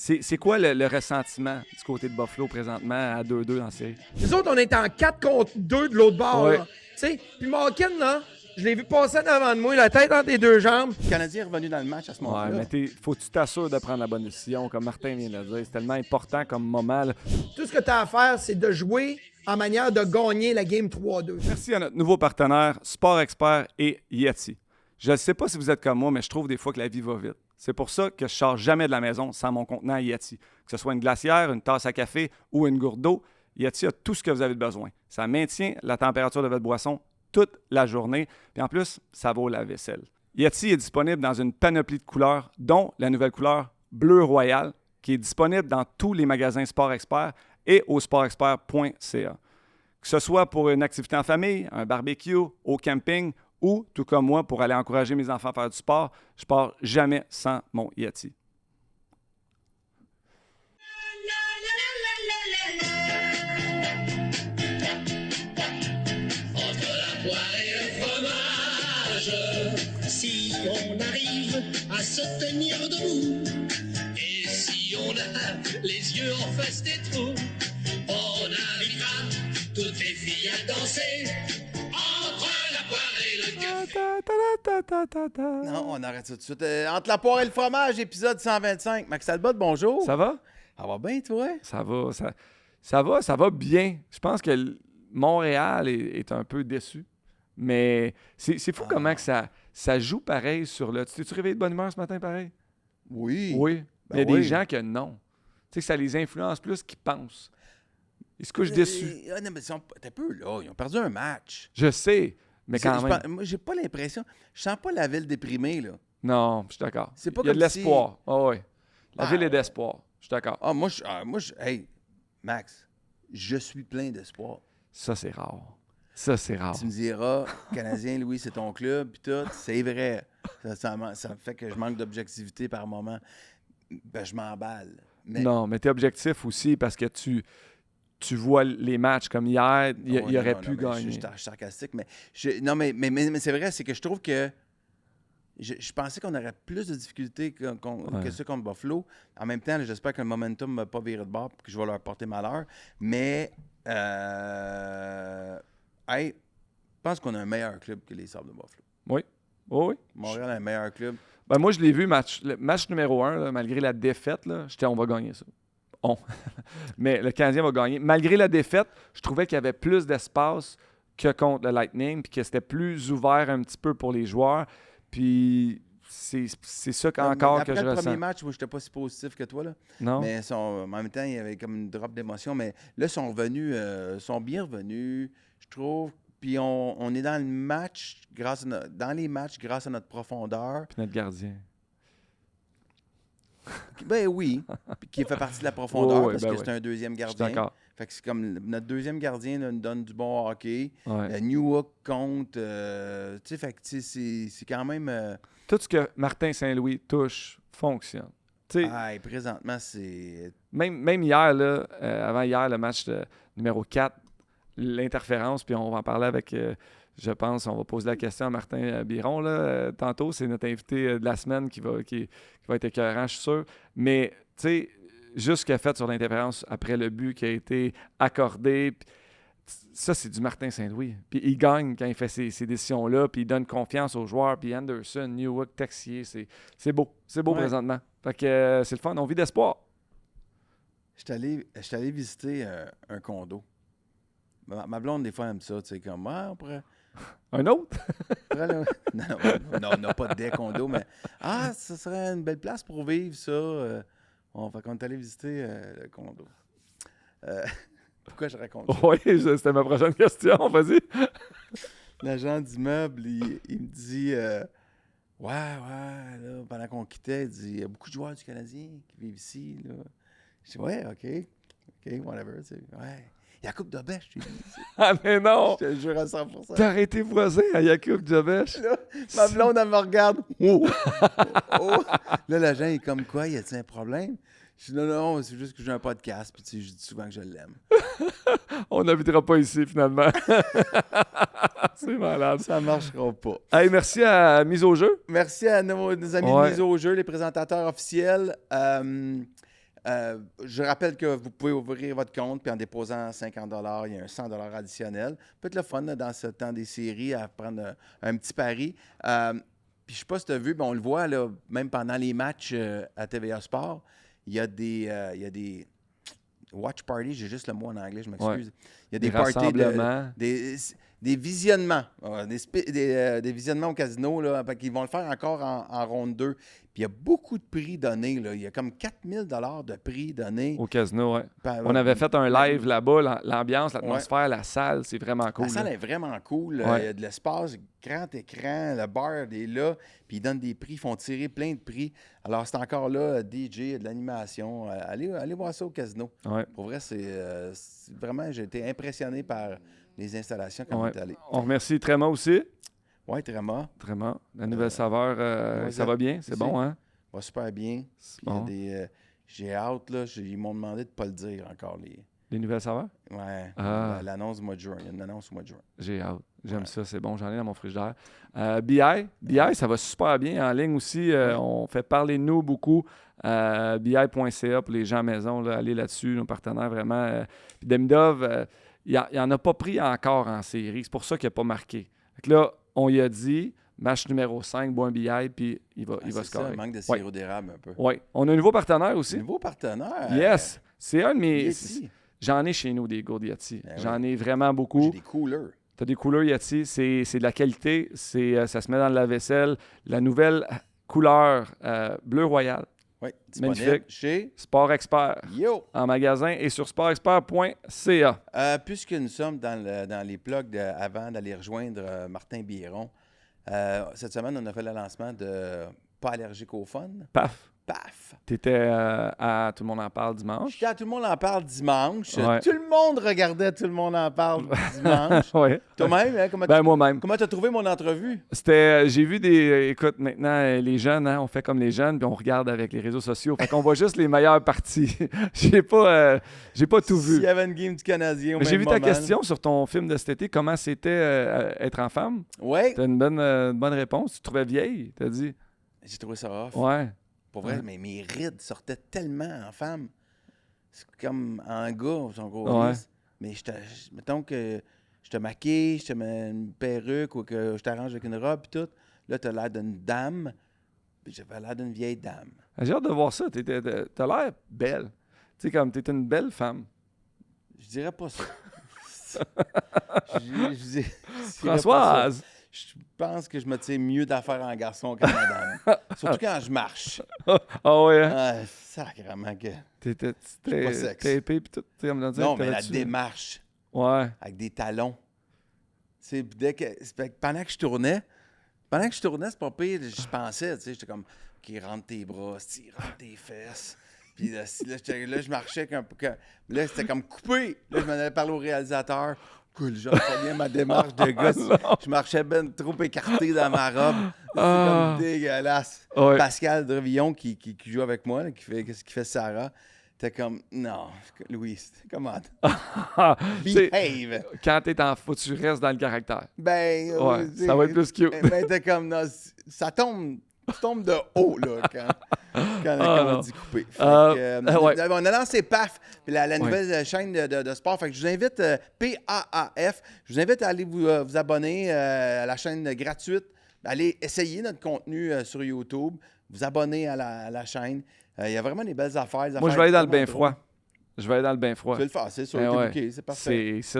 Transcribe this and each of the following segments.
C'est quoi le ressentiment du côté de Buffalo présentement à 2-2 dans la série? Les autres, on est en 4 contre 2 de l'autre bord. Ouais. Là. Tu sais, puis Malkin, là, je l'ai vu passer en avant de moi, la tête entre les deux jambes. Le Canadien est revenu dans le match à ce moment-là. Ouais, mais faut que tu t'assures de prendre la bonne décision, comme Martin vient de le dire. C'est tellement important comme moment. Là. Tout ce que tu as à faire, c'est de jouer en manière de gagner la game 3-2. Merci à notre nouveau partenaire, Sport Expert et Yeti. Je ne sais pas si vous êtes comme moi, mais je trouve des fois que la vie va vite. C'est pour ça que je ne sors jamais de la maison sans mon contenant Yeti. Que ce soit une glacière, une tasse à café ou une gourde d'eau, Yeti a tout ce que vous avez besoin. Ça maintient la température de votre boisson toute la journée. Puis en plus, ça vaut la vaisselle. Yeti est disponible dans une panoplie de couleurs, dont la nouvelle couleur bleu royal, qui est disponible dans tous les magasins Sport Expert et au sportexpert.ca. Que ce soit pour une activité en famille, un barbecue, au camping ou, tout comme moi, pour aller encourager mes enfants à faire du sport, je pars jamais sans mon Yeti. Si on arrive à se tenir debout, et si on a les yeux en face des trous, on invitera toutes les filles à danser entre la poire et le café. Non, on arrête ça tout de suite. Entre la poire et le fromage, épisode 125. Max Talbot, bonjour. Ça va? Ça va bien, toi? Ça va bien. Je pense que Montréal est un peu déçu. Mais c'est fou comment que ça joue pareil sur le... T'es-tu réveillé de bonne humeur ce matin, pareil? Oui. Oui. Ben Il y a oui. des gens que non. Tu sais, que ça les influence plus qu'ils pensent. Ils se couchent déçus. Non, mais t'es un peu là. Ils ont perdu un match. Je sais, mais quand même. Moi, j'ai pas l'impression. Je sens pas la ville déprimée, là. Non, je suis d'accord. C'est pas Il y a comme de l'espoir. Ah oui. La ville est ouais. d'espoir. Je suis d'accord. Ah, hey, Max, je suis plein d'espoir. Ça, c'est rare. Ça, c'est rare. Tu me diras, Canadien, Louis, c'est ton club, puis tout, c'est vrai. Ça fait que je manque d'objectivité par moment. Ben, je m'emballe. Mais... Non, mais tu es objectif aussi parce que tu vois les matchs comme hier, il aurait pu gagner. Je suis sarcastique, mais c'est vrai, c'est que je trouve que je pensais qu'on aurait plus de difficultés que ça contre Buffalo. En même temps, j'espère que le momentum ne va pas virer de bord et que je vais leur porter malheur. Mais hey, je pense qu'on a un meilleur club que les Sabres de Buffalo. Oui. Oui. Montréal a un meilleur club. Ben moi, je l'ai vu, le match numéro 1, là, malgré la défaite, là, j'étais on va gagner ça. Mais le Canadien va gagner. Malgré la défaite, je trouvais qu'il y avait plus d'espace que contre le Lightning, puis que c'était plus ouvert un petit peu pour les joueurs. Puis c'est ça qu'encore que je Après le ressens. premier match, moi, je n'étais pas si positif que toi, là. Non? Mais en même temps, il y avait comme une drop d'émotion. Mais là, ils sont revenus, sont bien revenus, je trouve. Puis on est dans le match, dans les matchs grâce à notre profondeur. Puis notre gardien. Ben oui, puis qui fait partie de la profondeur parce que c'est un deuxième Je suis gardien. d'accord. Fait que c'est comme notre deuxième gardien là, nous donne du bon hockey. Ouais. Newhook compte. Tu sais, fait que c'est quand même. Tout ce que Martin Saint-Louis touche fonctionne. Tu sais, Présentement, c'est. même hier, là, avant hier, le match numéro 4, l'interférence, puis on va en parler avec, je pense, on va poser la question à Martin Biron là, tantôt. C'est notre invité de la semaine qui va être écœurant, je suis sûr. Mais, tu sais, juste ce qu'il a fait sur l'interférence après le but qui a été accordé, ça, c'est du Martin Saint-Louis. Puis il gagne quand il fait ces décisions-là, puis il donne confiance aux joueurs, puis Anderson, Newhook, Texier, c'est beau. C'est beau présentement. Fait que c'est le fun, on vit d'espoir. Je suis allé visiter un condo. Ma blonde, des fois, aime ça. Tu sais, comme, on pourrait. Un autre? Non, pas des condos, mais ça serait une belle place pour vivre, ça. Fait qu'on est allé visiter le condo. Pourquoi je raconte ça? Oui, c'était ma prochaine question. Vas-y. L'agent d'immeuble, il me dit là, pendant qu'on quittait, il dit il y a beaucoup de joueurs du Canadien qui vivent ici. Là. Je dis ouais, OK, whatever. Ouais. Yacoub Dobesch, tu dis. Ah, mais non! Je te jure à 100%. T'as arrêté voisin à Yacoub Dobesch? Là, ma blonde, elle me regarde. Oh. Là, l'agent, il est comme quoi? Y a-t-il un problème? Je dis non, c'est juste que j'ai un podcast. Puis je dis souvent que je l'aime. On n'habitera pas ici, finalement. C'est malade. Ça ne marchera pas. Hey, merci à Mise au jeu. Merci à nos amis de Mise au jeu, les présentateurs officiels. Je rappelle que vous pouvez ouvrir votre compte, puis en déposant 50 $, il y a un 100 $ additionnel. Peut-être le fun là, dans ce temps des séries à prendre un petit pari. Puis je sais pas si tu as vu, mais on le voit là, même pendant les matchs à TVA Sport, il y a des watch parties, j'ai juste le mot en anglais, je m'excuse. Il y a des parties rassemblements. des visionnements. Des visionnements au casino, là, ils vont le faire encore en ronde 2. Puis il y a beaucoup de prix donnés. Là. Il y a comme 4000 $ de prix donnés. Au casino, oui. Ben, On avait fait un live là-bas, l'ambiance, l'atmosphère, la salle, c'est vraiment cool. La salle là. est vraiment cool. Ouais. Il y a de l'espace, grand écran, le bar est là. Puis ils donnent des prix, ils font tirer plein de prix. Alors c'est encore là, DJ, de l'animation. Allez voir ça au casino. Ouais. Pour vrai, c'est vraiment, j'ai été impressionné par les installations quand on est allé. On remercie Tréma aussi. Oui, Tréma. Tréma. La nouvelle saveur, ça va bien? C'est bon, hein? Va super bien. C'est bon. J'ai hâte, là. Ils m'ont demandé de ne pas le dire encore. Les nouvelles saveurs? Ouais. Ah. L'annonce du mois de juin. Il y a une annonce au mois de juin. J'ai hâte. J'aime Ouais. ça, c'est bon. J'en ai dans mon frigidaire. BI, ça va super bien en ligne aussi. On fait parler de nous beaucoup. BI.ca pour les gens à maison. Là, allez là-dessus, nos partenaires vraiment. Puis Demidov, il n'en a pas pris encore en série. C'est pour ça qu'il n'a pas marqué. Fait que là, on y a dit, match numéro 5, bois un BI, puis il va C'est ça, scorer. il manque de sirop d'érable un peu. Oui. On a un nouveau partenaire aussi. Nouveau partenaire. Yes. C'est un de mes... Yeti. J'en ai chez nous des gourdes Yeti. Ben J'en oui. ai vraiment J'ai beaucoup. des couleurs. Tu as des couleurs Yeti, c'est de la qualité, ça se met dans la vaisselle. La nouvelle couleur bleu royal, Oui, disponible Magnifique. chez Sport Expert, Yo. en magasin et sur sportexpert.ca. Puisque nous sommes dans les plugs avant d'aller rejoindre Martin Biéron, cette semaine, on a fait le lancement de Pas allergique au fun. Paf, Paf! tu étais à Tout le monde en parle dimanche. Quand tout le monde en parle dimanche, Ouais. tout le monde regardait Tout le monde en parle dimanche. Oui. Toi-même, hein, comment Ben moi-même. tu as trouvé mon entrevue? J'ai vu écoute, maintenant, les jeunes, hein, on fait comme les jeunes, puis on regarde avec les réseaux sociaux. Fait qu'on voit juste les meilleures parties. J'ai pas tout vu. S'il y avait une game du Canadien au Mais même j'ai vu ta moment. question sur ton film de cet été, comment c'était être en femme. Oui. T'as une bonne réponse. Tu te trouvais vieille, t'as dit. J'ai trouvé ça off. Ouais. Pour vrai, Ouais. mais mes rides sortaient tellement en femme. C'est comme en gars, son gros Ouais. risque. Mais mettons que je te maquille, je te mets une perruque ou que je t'arrange avec une robe et tout. Là, t'as l'air d'une dame. Puis j'avais l'air d'une vieille dame. J'ai hâte de voir ça. T'as l'air belle. Tu sais, comme t'es une belle femme. Je dirais pas ça. Je dirais pas ça. Françoise! Je pense que je me tire mieux d'affaires en garçon qu'en madame. Surtout quand je marche. Ah ouais, hein? Ah, sacrément que... T'es pas sexe. épée pis tout. Comme on dit, Non, mais la t'avais-tu- démarche Ouais. avec des talons. Tu sais, pendant que je tournais, c'est pas pire, je pensais, tu sais, j'étais comme, OK, rentre tes bras, rentre tes fesses. Puis là, je marchais un peu. Là, c'était comme coupé. Là, je m'en allais parler au réalisateur. Cool, j'en fais bien ma démarche de gars. Je marchais ben trop écarté dans ma robe. C'est Ah. comme dégueulasse. Ouais. Pascal Drevillon, qui joue avec moi, là, qui fait Sarah, t'es comme, non, Louis, comment? C'est- Behave. Quand t'es en faut, tu restes dans le caractère. Ben, Ouais, ça va être plus cute. Ben, t'es comme, non, ça tombe de haut, là, quand on non. dit couper. Fait que, ouais. On a lancé PAF, puis la Ouais. nouvelle chaîne de sport. Fait que je vous invite, PAAF, je vous invite à aller vous abonner à la chaîne gratuite. Allez essayer notre contenu sur YouTube, vous abonner à la chaîne. Il y a vraiment des belles affaires. Moi, je vais aller dans le bain froid. Je vais aller dans le bain Tu froid. vas le faire, c'est sûr. Ben t'es ouais. booké, c'est parfait. C'est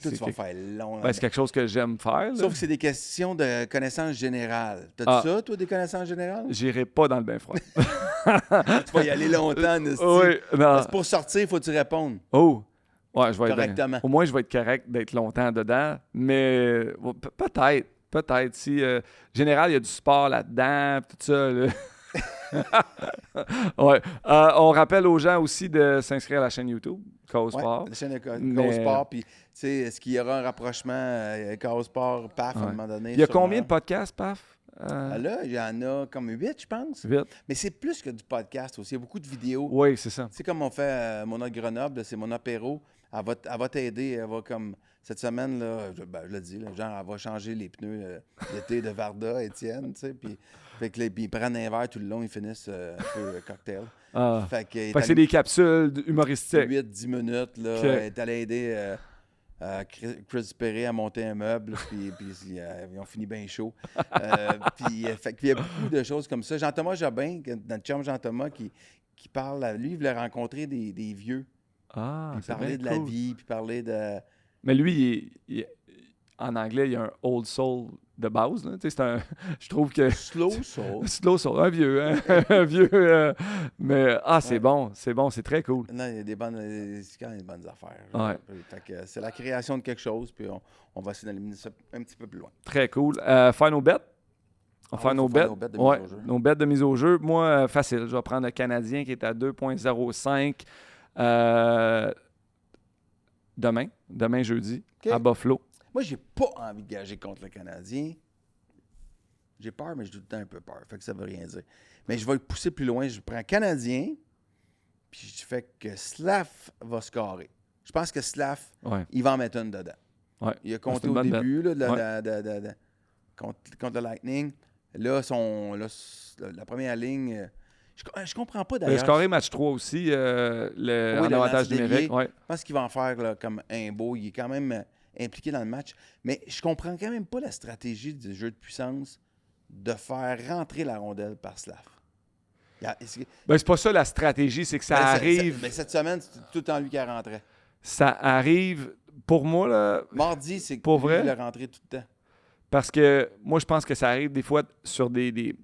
Toi, tu vas faire long. ben, c'est quelque chose que j'aime faire. là. Sauf que c'est des questions de connaissances générales. T'as Ah. ça, toi, des connaissances générales? J'irai pas dans le bain froid. Tu vas y aller longtemps, Nasty. Oui, non. Parce que pour sortir, il faut que tu répondes. Oh! Ouais, je vais être Correctement. Au moins, je vais être correct d'être longtemps dedans. Mais peut-être. Peut-être. Si, général, il y a du sport là-dedans, pis tout ça. Là. Ouais. On rappelle aux gens aussi de s'inscrire à la chaîne YouTube, Cause Ouais, Sport. la chaîne de Mais- Cause Sport. Puis, tu sais, est-ce qu'il y aura un rapprochement Cause Sport, PAF, à un Ouais. moment donné? Il y a sûrement? combien de podcasts, paf? Ah, là, il y en a comme 8, je pense. Vite. Mais c'est plus que du podcast aussi. Il y a beaucoup de vidéos. Oui, c'est ça. Tu sais, comme on fait Mon Grenoble, c'est mon apéro Elle va t'aider. Elle va comme. Cette semaine, là, je le dis, là, genre, elle va changer les pneus d'été de Varda, Étienne, tu sais. Puis ils prennent un verre tout le long, ils finissent un peu cocktail. Ah. Fait que c'est des capsules humoristiques. 8-10 minutes, là. Ok. Elle est allée aider Chris Perry à monter un meuble, puis ils ont fini bien chaud. Fait qu'il y a beaucoup de choses comme ça. Jean-Thomas Jobin, notre chum Jean-Thomas, qui parle, lui, il voulait rencontrer des vieux. Ah, Puis c'est parler bien de la cool. vie, puis parler de... Mais lui, en anglais, il y a un old soul de base. Là. Tu sais, c'est un, je trouve que... Slow soul. Slow soul, un vieux. Hein? Un vieux. Mais, c'est bon, c'est très cool. Non, il y a des c'est quand même des bonnes affaires. Ouais. Fait que c'est la création de quelque chose, puis on va essayer d'amener ça un petit peu plus loin. Très cool. Faire nos bets. On va faire nos bets. Nos bets de mise au jeu. Nos bets de mise au jeu. Moi, facile. Je vais prendre le Canadien qui est à 2,05 demain jeudi, OK. à Buffalo. Moi, j'ai pas envie de gager contre le Canadien. J'ai peur, mais j'ai tout le temps un peu peur. Fait que ça veut rien dire. Mais je vais le pousser plus loin. Je prends Canadien, puis je fais que Slav va scorer. Je pense que Slav, Ouais. il va en mettre une dedans. Ouais. Il a C'est compté une au bonne début là, contre le Lightning. Là, la première ligne... je comprends pas Il a d'ailleurs. scoré match 3 aussi, Oui, en le avantage lance numérique. dévié. Ouais. Je pense qu'il va en faire là, comme un beau. Il est quand même impliqué dans le match. Mais je comprends quand même pas la stratégie du jeu de puissance de faire rentrer la rondelle par Slav. C'est pas ça la stratégie, c'est que ça arrive. Mais cette semaine, c'est tout le temps lui qui a rentré. Ça arrive, pour moi, là, Mardi, c'est Pour lui vrai? qui l'a rentré tout le temps. parce que moi, je pense que ça arrive des fois sur des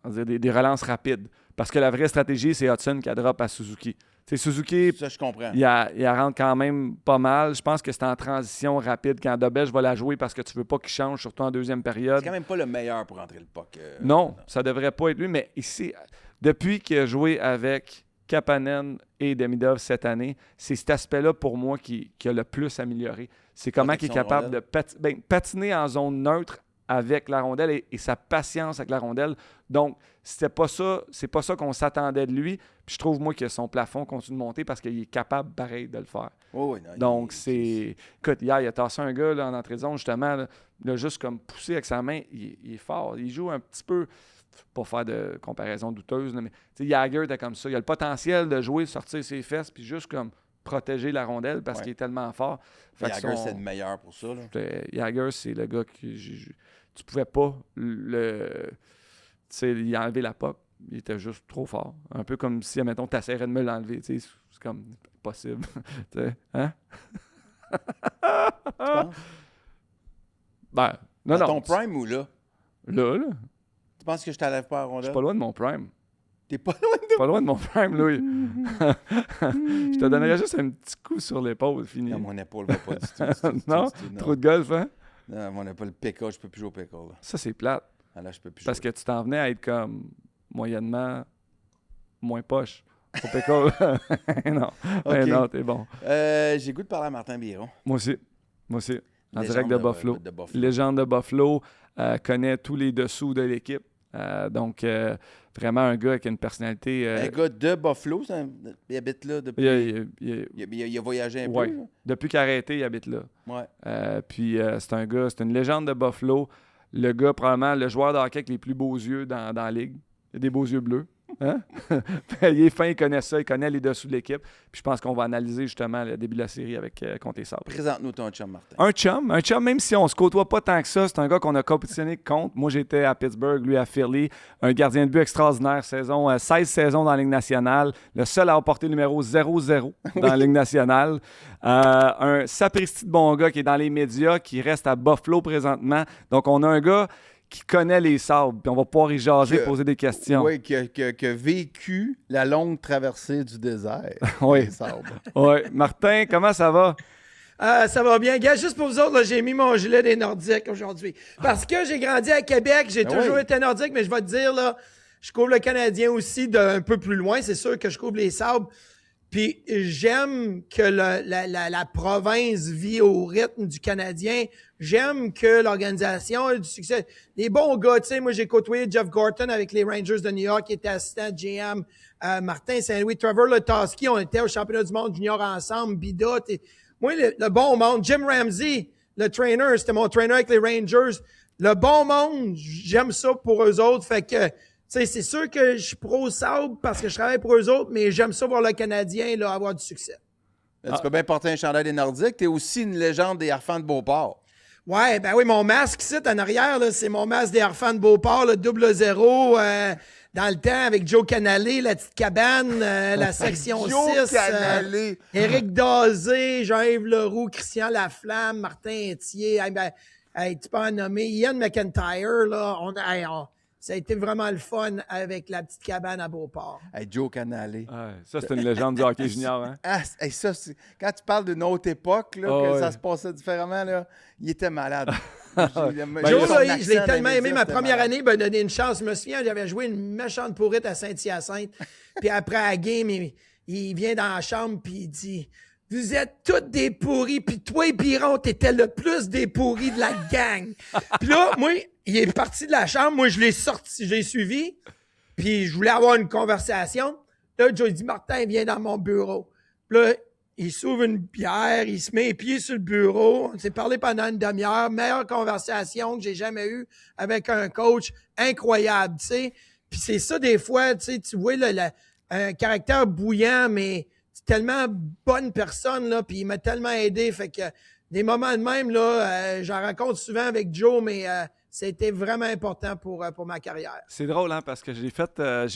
relances rapides. Parce que la vraie stratégie, c'est Hudson qui a drop à Suzuki. Tu sais, Suzuki, Ça, je comprends. il rentre quand même pas mal. Je pense que c'est en transition rapide quand Dobej va la jouer parce que tu veux pas qu'il change, surtout en deuxième période. C'est quand même pas le meilleur pour rentrer le puck. Non, ça devrait pas être lui, mais ici, depuis qu'il a joué avec Kapanen et Demidov cette année, c'est cet aspect-là pour moi qui a le plus amélioré. C'est comment il est Protection de capable de patiner en zone neutre avec la rondelle et sa patience avec la rondelle. Donc, c'est pas ça qu'on s'attendait de lui. Puis je trouve, moi, que son plafond continue de monter parce qu'il est capable, pareil, de le faire. Oh, oui, non, Donc, c'est... Écoute, hier, il a tassé un gars là, en entrée de zone, justement. Là, il a juste comme poussé avec sa main. Il est fort. Il joue un petit peu... Pas faire de comparaison douteuse, là, mais Jagger était comme ça. Il a le potentiel de jouer, sortir ses fesses, puis juste comme protéger la rondelle parce qu'il est tellement fort. Jagger, c'est le meilleur pour ça. Là. Jagger, c'est le gars que tu pouvais pas il a enlevé la puck. Il était juste trop fort. Un peu comme si, admettons, tu essaierais de me l'enlever. C'est comme possible. Hein? Tu penses? Ben, non, Dans non. ton prime ou là? Là. Tu penses que je t'enlève pas à la Je rondelle? suis pas loin de mon prime. T'es pas loin de... Pas loin de mon prime, Louis. Je te donnerais juste un petit coup sur l'épaule, fini. Non, mon épaule va pas du tout. Non? Trop de golf, hein? Non, mon épaule, le PK, je peux plus jouer au PK. Là. Ça, c'est plate. Ah, là, je peux plus Parce jouer. que tu t'en venais à être comme moyennement moins poche. Au pécole. Non. Ok. Non, t'es bon. J'ai goût de parler à Martin Biron. Moi aussi. En Légende direct de Buffalo. de Buffalo. Légende de Buffalo. Connaît tous les dessous de l'équipe. Donc, vraiment un gars qui a une personnalité. Un gars de Buffalo, il habite là depuis... Il a voyagé un ouais. peu. Là. Depuis qu'il a arrêté, il habite là. Ouais. Puis c'est une légende de Buffalo. Le gars, probablement, le joueur de hockey avec les plus beaux yeux dans la ligue. Il a des beaux yeux bleus. Hein? Il est fin, il connaît ça, il connaît les dessous de l'équipe. Puis je pense qu'on va analyser justement le début de la série avec contre les Sabres. Présente-nous ton chum, Martin. Un chum, même si on se côtoie pas tant que ça, c'est un gars qu'on a compétitionné contre. Moi, j'étais à Pittsburgh, lui à Philly. Un gardien de but extraordinaire, 16 saisons dans la Ligue nationale. Le seul à apporter le numéro 0-0 dans la Ligue nationale. Un sapristi de bon gars qui est dans les médias, qui reste à Buffalo présentement. Donc, on a un gars qui connaît les Sabres, puis on va pouvoir y jaser, poser des questions. Oui, qui a vécu la longue traversée du désert. Oui. des Sabres. Oui. Martin, comment ça va? Ça va bien. Gars, juste pour vous autres, là, j'ai mis mon gilet des Nordiques aujourd'hui. Parce que j'ai grandi à Québec, j'ai toujours été nordique, mais je vais te dire, là, je couvre le Canadien aussi d'un peu plus loin. C'est sûr que je couvre les Sabres. Puis j'aime que la province vit au rythme du Canadien. J'aime que l'organisation a du succès. Les bons gars, tu sais, moi j'ai côtoyé Jeff Gorton avec les Rangers de New York, qui était assistant GM, Martin Saint-Louis, Trevor Letoski, on était au championnat du monde junior ensemble, Bida, Moi, le bon monde, Jim Ramsey, le trainer, c'était mon trainer avec les Rangers. Le bon monde, j'aime ça pour eux autres. Fait que, tu sais, c'est sûr que je suis pro-Sabre parce que je travaille pour eux autres, mais j'aime ça voir le Canadien là, avoir du succès. Là, tu peux bien porter un chandail des Nordiques. Tu es aussi une légende des Harfans de Beauport. Ouais, ben oui, mon masque ici, en arrière, là, c'est mon masque des Harfans de Beauport, le 00, dans le temps, avec Joe Canale, la petite cabane, la section 6. Joe Canale! Éric Dazé, Jean-Yves Leroux, Christian Laflamme, Martin Etier, tu peux en nommer, Ian McIntyre, là, ça a été vraiment le fun avec la petite cabane à Beauport. Hey, Joe Canale. Ouais, ça, c'est une légende du hockey junior. Hein? Ça, quand tu parles d'une autre époque, là, que ça se passait différemment, là, il était malade. Joe, là, je l'ai tellement aimé. Ma première année, il m'a donné une chance. Je me souviens, j'avais joué une méchante pourrite à Saint-Hyacinthe. Puis après la game, il vient dans la chambre puis il dit « Vous êtes tous des pourris. Puis toi et Biron, t'étais le plus des pourris de la gang. » Puis là, moi, il est parti de la chambre. Moi, je l'ai suivi. Puis je voulais avoir une conversation. Là, Joe dit « Martin, viens dans mon bureau. » Puis là, il s'ouvre une bière, il se met les pieds sur le bureau. On s'est parlé pendant une demi-heure. Meilleure conversation que j'ai jamais eue avec un coach. Incroyable, tu sais. Puis c'est ça, des fois, tu sais, tu vois un caractère bouillant, mais c'est tellement bonne personne, là, puis il m'a tellement aidé. Fait que des moments de même, là, j'en raconte souvent avec Joe, mais ça a été vraiment important pour ma carrière. C'est drôle, hein, parce que j'ai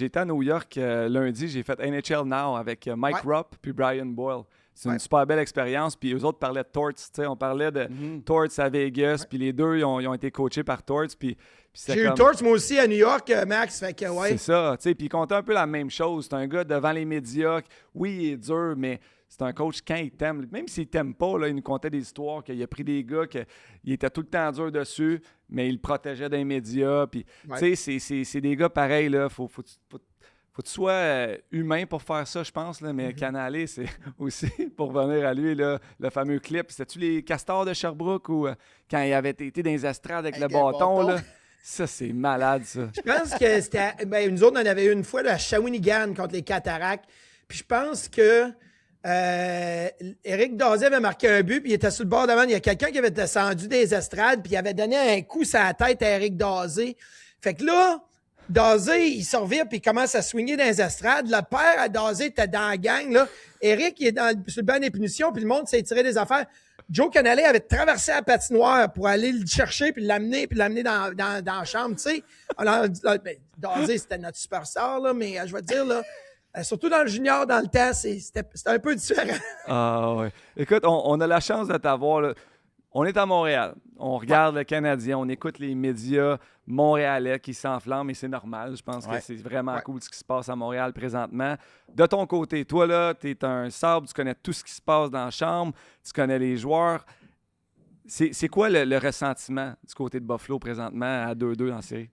été à New York lundi, j'ai fait NHL Now avec Mike Rupp puis Brian Boyle. C'est une super belle expérience. Puis eux autres parlaient de Torts. On parlait de Torts à Vegas. Puis les deux, ils ont été coachés par Torts. J'ai eu Torts, moi aussi, à New York, Max. Fait que, ouais. C'est ça. Puis ils comptaient un peu la même chose. C'est un gars devant les médias. Oui, il est dur, mais c'est un coach quand il t'aime. Même s'il t'aime pas, là, il nous contait des histoires qu'il a pris des gars, qu'il était tout le temps dur dessus, mais il le protégeait des médias. Puis, tu sais, c'est des gars pareils. Là. Faut que tu sois humain pour faire ça, je pense, là, mais Canale, c'est aussi, pour revenir à lui, là, le fameux clip. C'était-tu les Castors de Sherbrooke ou quand il avait été dans les estrades avec le bâton, là? Ça, c'est malade, ça. Je pense que c'était... Ben, nous autres, on en avait eu une fois là, à Shawinigan contre les Cataractes. Puis je pense que Éric Dazé avait marqué un but, puis il était sur le bord d'avant. Il y a quelqu'un qui avait descendu des estrades, puis il avait donné un coup sur la tête à Éric Dazé. Fait que là... Dazé, il se revient puis il commence à swinguer dans les estrades. Le père à Dazé était dans la gang. Là. Éric, il est sur le banc des punitions, puis le monde s'est tiré des affaires. Joe Canale avait traversé la patinoire pour aller le chercher puis l'amener dans la chambre, tu sais. Alors, Dazé, c'était notre superstar, là, mais je vais te dire, là, surtout dans le junior, dans le temps, c'était un peu différent. Ah ouais. Écoute, on a la chance de t'avoir, là. On est à Montréal. On regarde le Canadien, on écoute les médias montréalais qui s'enflamment et c'est normal. Je pense que c'est vraiment cool ce qui se passe à Montréal présentement. De ton côté, toi, là, tu es un Sabre, tu connais tout ce qui se passe dans la chambre, tu connais les joueurs. C'est quoi le ressentiment du côté de Buffalo présentement à 2-2 en série?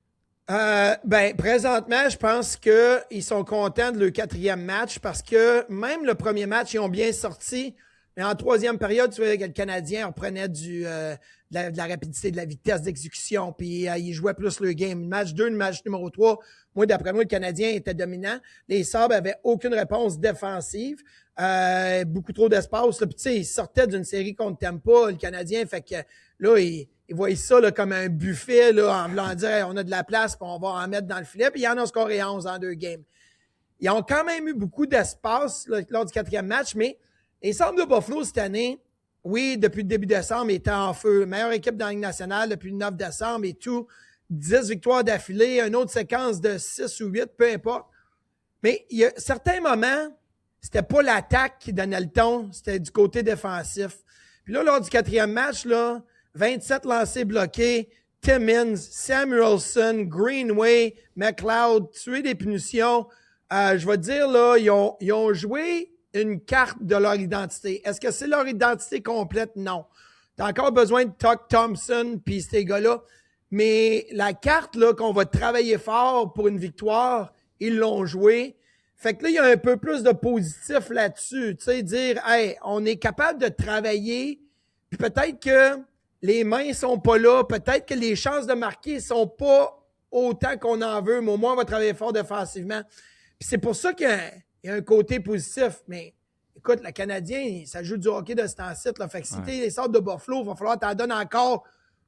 Présentement, je pense qu'ils sont contents de leur 4e match parce que même le premier match, ils ont bien sorti. Mais en troisième période, tu vois que le Canadien reprenait de la rapidité, de la vitesse d'exécution, puis il jouait plus le game. Le match 2, le match numéro 3, moi, d'après moi, le Canadien était dominant. Les Sabres avaient aucune réponse défensive. Beaucoup trop d'espace. Puis tu sais, ils sortaient d'une série qu'on ne t'aime pas, le Canadien. Fait que là, ils voyaient ça là, comme un buffet là, en voulant dire hey, on a de la place, puis on va en mettre dans le filet. Puis il y en a scoré 11 en 2 games. Ils ont quand même eu beaucoup d'espace là, lors du 4e match, mais les Sabres de Buffalo, cette année, oui, depuis le début décembre, ils étaient en feu. Meilleure équipe dans la Ligue nationale depuis le 9 décembre et tout. 10 victoires d'affilée, une autre séquence de 6 ou 8, peu importe. Mais il y a certains moments, c'était pas l'attaque qui donnait le ton, c'était du côté défensif. Puis là, lors du 4e match, là, 27 lancés bloqués, Timmins, Samuelson, Greenway, McLeod, tué des punitions. Je vais te dire, là, ils ont joué une carte de leur identité. Est-ce que c'est leur identité complète? Non. T'as encore besoin de Tuck Thompson puis ces gars-là. Mais la carte là qu'on va travailler fort pour une victoire, ils l'ont joué. Fait que là, il y a un peu plus de positif là-dessus. Tu sais, dire, hey, on est capable de travailler, puis peut-être que les mains sont pas là, peut-être que les chances de marquer sont pas autant qu'on en veut, mais au moins, on va travailler fort défensivement. Puis c'est pour ça qu'il y a un côté positif, mais écoute, le Canadien, ça joue du hockey de ce temps-ci. Fait que si t'es les Sabres de Buffalo, il va falloir t'en donner encore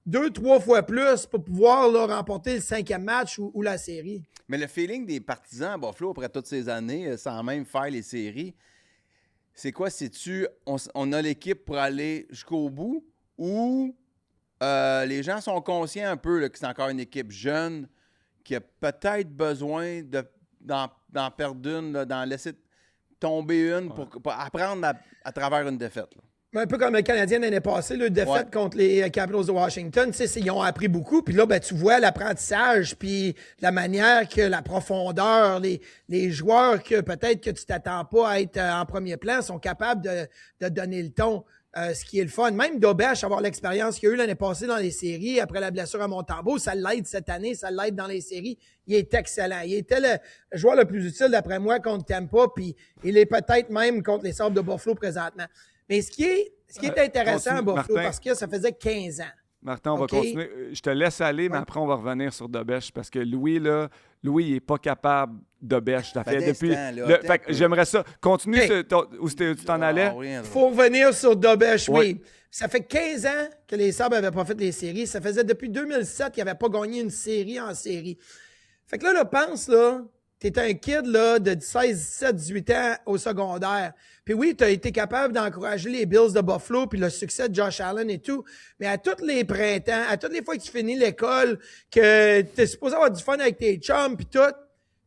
2-3 fois plus pour pouvoir là, remporter le 5e match ou la série. Mais le feeling des partisans à Buffalo après toutes ces années, sans même faire les séries, c'est quoi? C'est-tu on a l'équipe pour aller jusqu'au bout ou les gens sont conscients un peu là, que c'est encore une équipe jeune qui a peut-être besoin d'en perdre une, là, d'en laisser tomber une pour apprendre à travers une défaite. Là. Un peu comme le Canadien l'année passée, le défaite contre les Capitals de Washington, ils ont appris beaucoup. Puis là, ben, tu vois l'apprentissage, puis la manière que la profondeur, les joueurs que peut-être que tu t'attends pas à être en premier plan sont capables de donner le ton. Ce qui est le fun. Même Dobèche, avoir l'expérience qu'il a eu l'année passée dans les séries, après la blessure à Montembeault, ça l'aide cette année, ça l'aide dans les séries. Il est excellent. Il était le joueur le plus utile, d'après moi, contre Tampa, puis il est peut-être même contre les Sabres de Buffalo présentement. Mais ce qui est intéressant à Buffalo, Martin, parce que ça faisait 15 ans. Martin, on va continuer. Je te laisse aller, mais après, on va revenir sur Dobèche, parce que Louis, il n'est pas capable Dobèche. Ça fait depuis. Fait que j'aimerais ça. Continue où tu t'en allais. Il faut revenir sur Dobèche, oui. Ça fait 15 ans que les Sabres n'avaient pas fait les séries. Ça faisait depuis 2007 qu'ils n'avaient pas gagné une série en série. Fait que là, pense, t'es un kid là, de 16, 17, 18 ans au secondaire. Puis oui, t'as été capable d'encourager les Bills de Buffalo puis le succès de Josh Allen et tout. Mais à tous les printemps, à toutes les fois que tu finis l'école, que t'es supposé avoir du fun avec tes chums puis tout,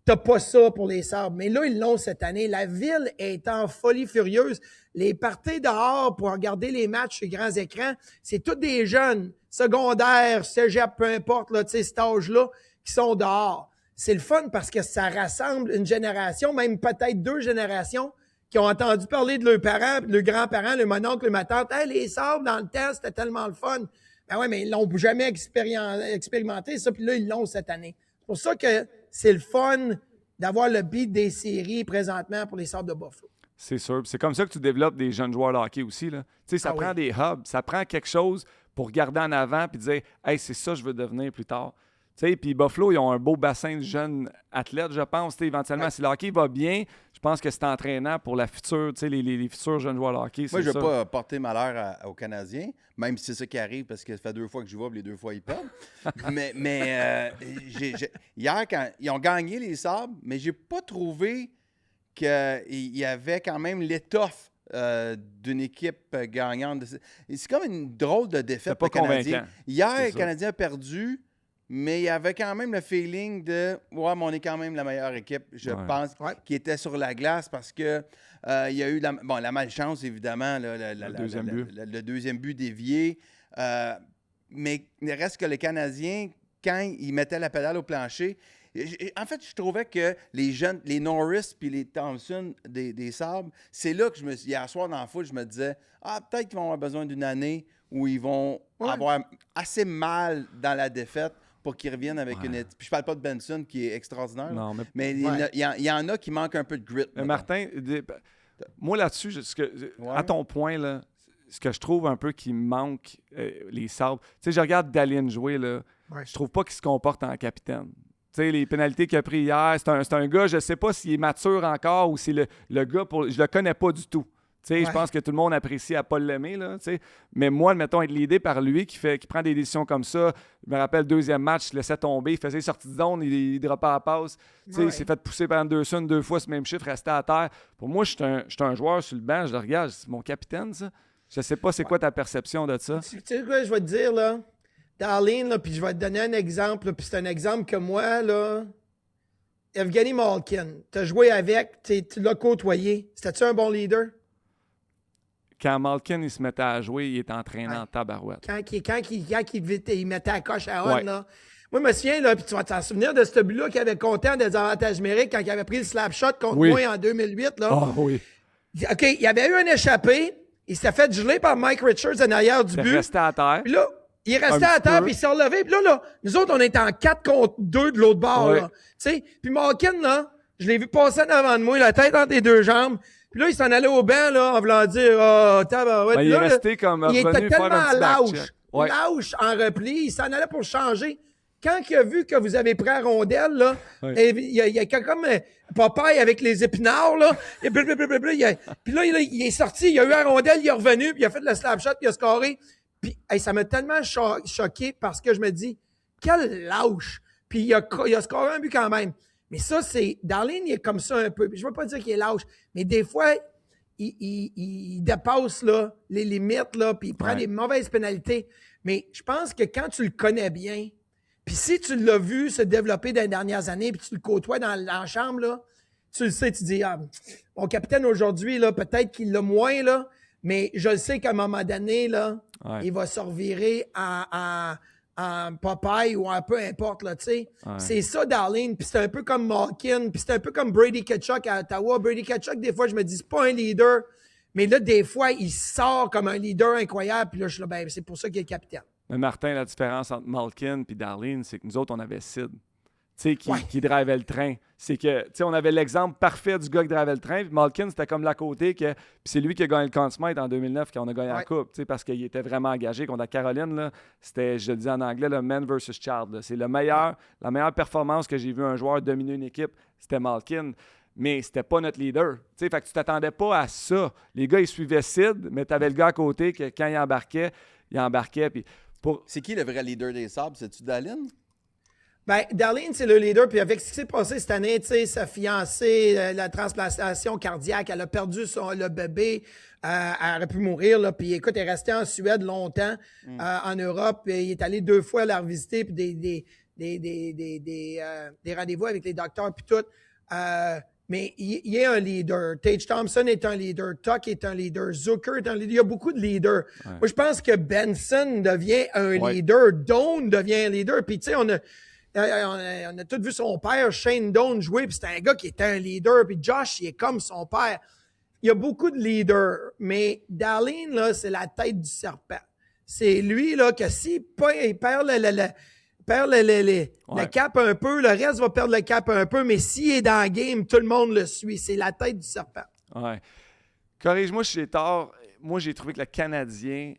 t'as pas ça pour les Sabres. Mais là, ils l'ont cette année. La ville est en folie furieuse. Les parties dehors pour regarder les matchs sur grands écrans, c'est tous des jeunes, secondaires, cégep, peu importe, là, cet âge-là, qui sont dehors. C'est le fun parce que ça rassemble une génération, même peut-être 2 générations, qui ont entendu parler de leurs parents, de leurs grands-parents, le mononcle, ma tante. Hey, les Sabres, dans le temps, c'était tellement le fun. Ben ouais, mais ils l'ont jamais expérimenté, ça, puis là, ils l'ont cette année. C'est pour ça que c'est le fun d'avoir le beat des séries présentement pour les Sabres de Buffalo. C'est sûr. C'est comme ça que tu développes des jeunes joueurs de hockey aussi. Là. Ça prend des hubs, ça prend quelque chose pour regarder en avant et dire « Hey, c'est ça que je veux devenir plus tard ». Puis Buffalo, ils ont un beau bassin de jeunes athlètes, je pense. Éventuellement, si le hockey va bien, je pense que c'est entraînant pour la future, les futurs jeunes joueurs de hockey. Moi, je ne veux pas porter malheur aux Canadiens, même si c'est ça qui arrive parce que ça fait 2 fois que je vois, les 2 fois ils perdent. mais hier, quand ils ont gagné les Sabres, mais j'ai pas trouvé qu'il y avait quand même l'étoffe d'une équipe gagnante. C'est comme une drôle de défaite pour le Canadien. Hier, le Canadien a perdu. Mais il y avait quand même le feeling de « Ouais, mais on est quand même la meilleure équipe, je pense, qui était sur la glace parce que il y a eu la malchance, évidemment, le deuxième but dévié. Mais il reste que les Canadiens, quand ils mettaient la pédale au plancher, en fait, je trouvais que les jeunes, les Norris puis les Thompson des Sabres, c'est là que hier soir dans la foule, je me disais « Ah, peut-être qu'ils vont avoir besoin d'une année où ils vont avoir assez mal dans la défaite. » pour qu'ils reviennent avec une... Puis je parle pas de Benson, qui est extraordinaire, mais il y en a qui manquent un peu de grit. Martin, moi là-dessus, à ton point, là, ce que je trouve un peu qui manque, les Sabres... Tu sais, je regarde Dahlin jouer, là, je trouve pas qu'il se comporte en capitaine. Tu sais, les pénalités qu'il a pris hier, c'est un gars, je sais pas s'il est mature encore ou si le gars... Je le connais pas du tout. Je pense que tout le monde apprécie à pas l'aimer. Là, mais moi, mettons, être l'idée par lui qui prend des décisions comme ça. Je me rappelle, le 2e match, il laissait tomber, il faisait sortie de zone, il droppait la passe. Il s'est fait pousser pendant 2 fois ce même chiffre, restait à terre. Pour moi, je suis un joueur sur le banc, je le regarde, c'est mon capitaine, ça. Je sais pas c'est quoi ta perception de ça. Tu sais quoi, je vais te dire, là, Darlene, puis je vais te donner un exemple, puis c'est un exemple que moi, là, Evgeny Malkin, tu as joué avec, tu l'as côtoyé. C'était-tu un bon leader? Quand Malkin il se mettait à jouer, il était entraînant en tabarouette. Quand il mettait la coche à on, là. Moi, je me souviens, là, puis tu vas t'en souvenir de ce but-là qu'il avait compté en désavantage numérique quand il avait pris le slap shot contre moi en 2008. Là. Oh, oui. OK, il y avait eu un échappé. Il s'est fait geler par Mike Richards en arrière du but. Il restait à terre. Puis là, il restait à terre, puis il s'est relevé. Puis là, nous autres, on était en 4 contre 2 de l'autre bord. Là. Puis Malkin, là, je l'ai vu passer en avant de moi, la tête entre les 2 jambes. Puis là, il s'en allait au banc, là, en voulant dire, tabarouette. Il est resté comme il était tellement lâche en repli, il s'en allait pour changer. quand il a vu que vous avez pris la rondelle, là, et il y a comme Popeye avec les épinards, là, et puis là, il est sorti, il a eu la rondelle, il est revenu, puis il a fait le slap shot, puis il a scoré. Puis ça m'a tellement choqué parce que je me dis, quel lâche! Puis il a scoré un but quand même. Mais ça, c'est... Darlene, il est comme ça un peu. Je ne veux pas dire qu'il est lâche, mais des fois, il dépasse là, les limites, là, puis il prend des mauvaises pénalités. Mais je pense que quand tu le connais bien, puis si tu l'as vu se développer dans les dernières années, puis tu le côtoies dans la chambre, là, tu le sais, tu dis, mon capitaine aujourd'hui, là, peut-être qu'il l'a moins, là, mais je le sais qu'à un moment donné, là, il va se revirer en Popeye ou en peu importe, là, tu sais. C'est ça, Darlene, puis c'est un peu comme Malkin, puis c'est un peu comme Brady Tkachuk à Ottawa. Brady Tkachuk, des fois, je me dis, c'est pas un leader, mais là, des fois, il sort comme un leader incroyable, puis là, je suis là, ben, c'est pour ça qu'il est le capitaine. Mais Martin, la différence entre Malkin et Darlene, c'est que nous autres, on avait Sid. Qui drivait le train. C'est que, tu sais, on avait l'exemple parfait du gars qui drivait le train. Puis Malkin, c'était comme l'à côté. Puis c'est lui qui a gagné le Conn Smythe en 2009 quand on a gagné la Coupe. Tu sais, parce qu'il était vraiment engagé contre la Caroline. Là, c'était, je le dis en anglais, le man versus child. Là. C'est la meilleure performance que j'ai vu un joueur dominer une équipe. C'était Malkin. Mais c'était pas notre leader. Tu sais, fait que tu t'attendais pas à ça. Les gars, ils suivaient Sid, mais tu avais le gars à côté que quand il embarquait. Puis C'est qui le vrai leader des Sabres? C'est-tu Darlene? Ben, Darlene, c'est le leader, puis avec ce qui s'est passé cette année, tu sais, sa fiancée, la transplantation cardiaque, elle a perdu le bébé, elle aurait pu mourir, là, puis écoute, elle est restée en Suède longtemps, en Europe, puis il est allé 2 fois la revisiter, puis des rendez-vous avec les docteurs, puis tout. Mais il est un leader. Tage Thompson est un leader. Tuck est un leader. Zucker est un leader. Il y a beaucoup de leaders. Moi, je pense que Benson devient un leader. Doan devient un leader. Puis, tu sais, on a tous vu son père, Shane Doan, jouer, puis c'est un gars qui était un leader, puis Josh, il est comme son père. Il y a beaucoup de leaders, mais Darlene, là, c'est la tête du serpent. C'est lui, là, que s'il perd le cap un peu, le reste va perdre le cap un peu, mais s'il est dans le game, tout le monde le suit. C'est la tête du serpent. Ouais. Corrige-moi si j'ai tort. Moi, j'ai trouvé que les Canadiens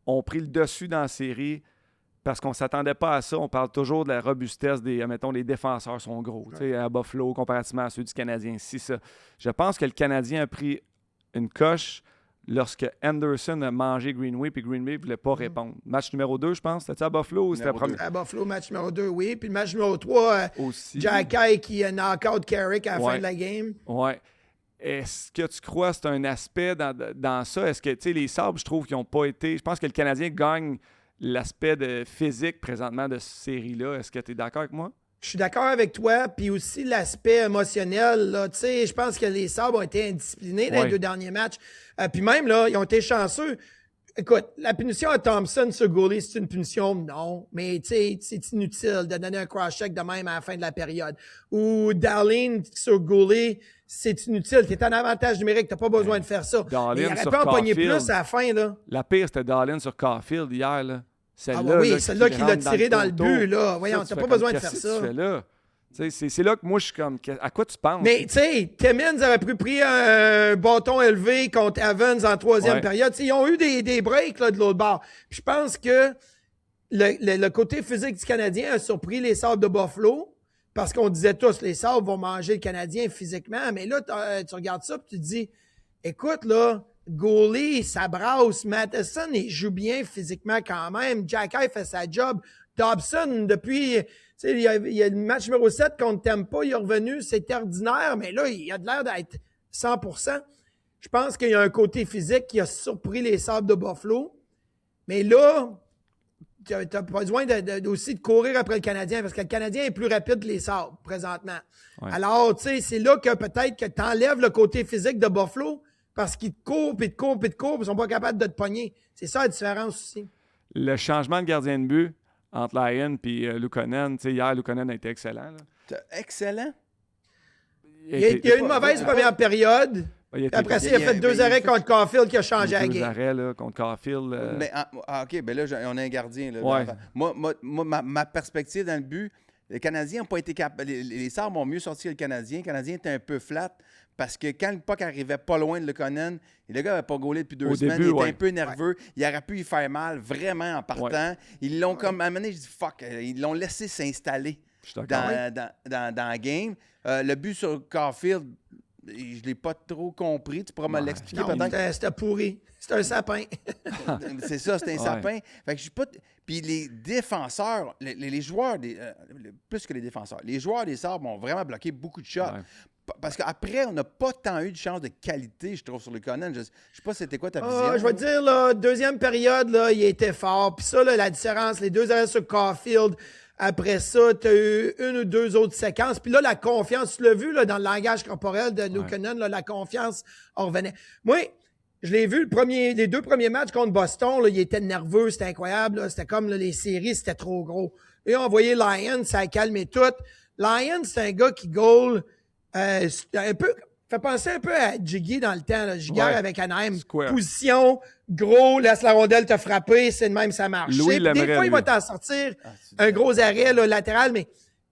ont pris le dessus dans la série parce qu'on ne s'attendait pas à ça. On parle toujours de la robustesse des, mettons, les défenseurs sont gros, à Buffalo, comparativement à ceux du Canadien. Je pense que le Canadien a pris une coche lorsque Anderson a mangé Greenway, puis Greenway ne voulait pas répondre. Match numéro 2, je pense. C'était à Buffalo ou c'était premier? À Buffalo, match numéro 2, oui. Puis le match numéro 3, aussi. Jacky qui a knock-out Carrick à la fin de la game. Ouais. Est-ce que tu crois que c'est un aspect dans ça? Est-ce que, tu sais, les Sabres, je trouve qu'ils n'ont pas été... Je pense que le Canadien gagne l'aspect physique présentement de cette série-là. Est-ce que tu es d'accord avec moi? Je suis d'accord avec toi, puis aussi l'aspect émotionnel. Là, je pense que les Sabres ont été indisciplinés dans les 2 derniers matchs. Puis même, là, ils ont été chanceux. Écoute, la punition à Thompson sur Goulet, c'est une punition? Non. Mais c'est inutile de donner un cross-check de même à la fin de la période. Ou Darlene sur Goulet, c'est inutile. Tu es en avantage numérique, tu n'as pas besoin de faire ça. Mais il aurait pu en pogner plus à la fin. Là. La pire, c'était Darlene sur Caulfield hier. Là. Celle-là qui l'a tiré dans le but. Là. Voyons, tu n'as pas besoin de faire ça. Tu fais là? C'est là que moi, je suis comme... À quoi tu penses? Mais, tu sais, Timmins aurait pris un bâton élevé contre Evans en 3e période. T'sais, ils ont eu des breaks là, de l'autre bord. Puis je pense que le côté physique du Canadien a surpris les Sabres de Buffalo parce qu'on disait tous, les Sabres vont manger le Canadien physiquement. Mais là, tu regardes ça et tu te dis, écoute, là, Goulet, ça brasse. Matheson, il joue bien physiquement quand même. Jacky fait sa job. Dobson, depuis... Il y a le match numéro 7 contre Tampa, il est revenu, c'est ordinaire, mais là, il a de l'air d'être 100%. Je pense qu'il y a un côté physique qui a surpris les Sabres de Buffalo. Mais là, tu n'as pas besoin aussi de courir après le Canadien, parce que le Canadien est plus rapide que les Sabres, présentement. Ouais. Alors, tu sais, c'est là que peut-être que tu enlèves le côté physique de Buffalo, parce qu'ils te courent, puis ils sont pas capables de te pogner. C'est ça la différence aussi. Le changement de gardien de but entre Lyon et Luukkonen. Tu sais, hier, Luukkonen a été excellent. Là. Excellent? Il y a eu une mauvaise première période. Après ça, il a fait 2 arrêts contre Caulfield qui a changé la game. 2 arrêts là, contre Caulfield. Mais, OK, ben là, on a un gardien. Là, ouais. Moi, ma perspective dans le but, les Canadiens n'ont pas été capables. Les Sabres ont mieux sorti que le Canadien. Le Canadien était un peu flat. parce que quand le puck arrivait pas loin de Lekonen, et le gars n'avait pas gaulé depuis 2 Au semaines, début, il était ouais. un peu nerveux, il aurait pu y faire mal, vraiment, en partant. Ouais. Ils l'ont comme, à un moment donné, je dis « fuck », ils l'ont laissé s'installer Je suis d'accord. dans la game. Le but sur Caulfield, je l'ai pas trop compris, tu pourras me l'expliquer Non, peut-être? c'était pourri. C'était un sapin. C'est ça, c'est un Ouais. sapin. Fait que je suis pas. Puis les défenseurs, les joueurs, plus que les défenseurs, les joueurs des Sabres ont vraiment bloqué beaucoup de shots. Ouais. Parce qu'après, on n'a pas tant eu de chance de qualité, je trouve, sur le Conan. Je sais pas c'était quoi ta vision. Je vais te dire, là, deuxième période, là, il était fort. Puis ça, là, la différence, les 2 arrêts sur Caulfield. Après ça, tu as eu 1 ou 2 autres séquences. Puis là, la confiance, tu l'as vu là, dans le langage corporel de Luukkonen, là, la confiance en revenait. Moi, je l'ai vu les 2 premiers matchs contre Boston, là, il était nerveux, c'était incroyable. Là, c'était comme là, les séries, c'était trop gros. Et on envoyé Lyon, ça a calmé tout. Lyon, c'est un gars qui goal un peu... Fait penser un peu à Jiggy dans le temps. Là. Jiggy avec Anaheim. Square. Position, gros, laisse la rondelle te frapper, c'est de même ça marche. Louis Des l'aimerait, fois, il va lui. t'en sortir un gros arrêt là, latéral, mais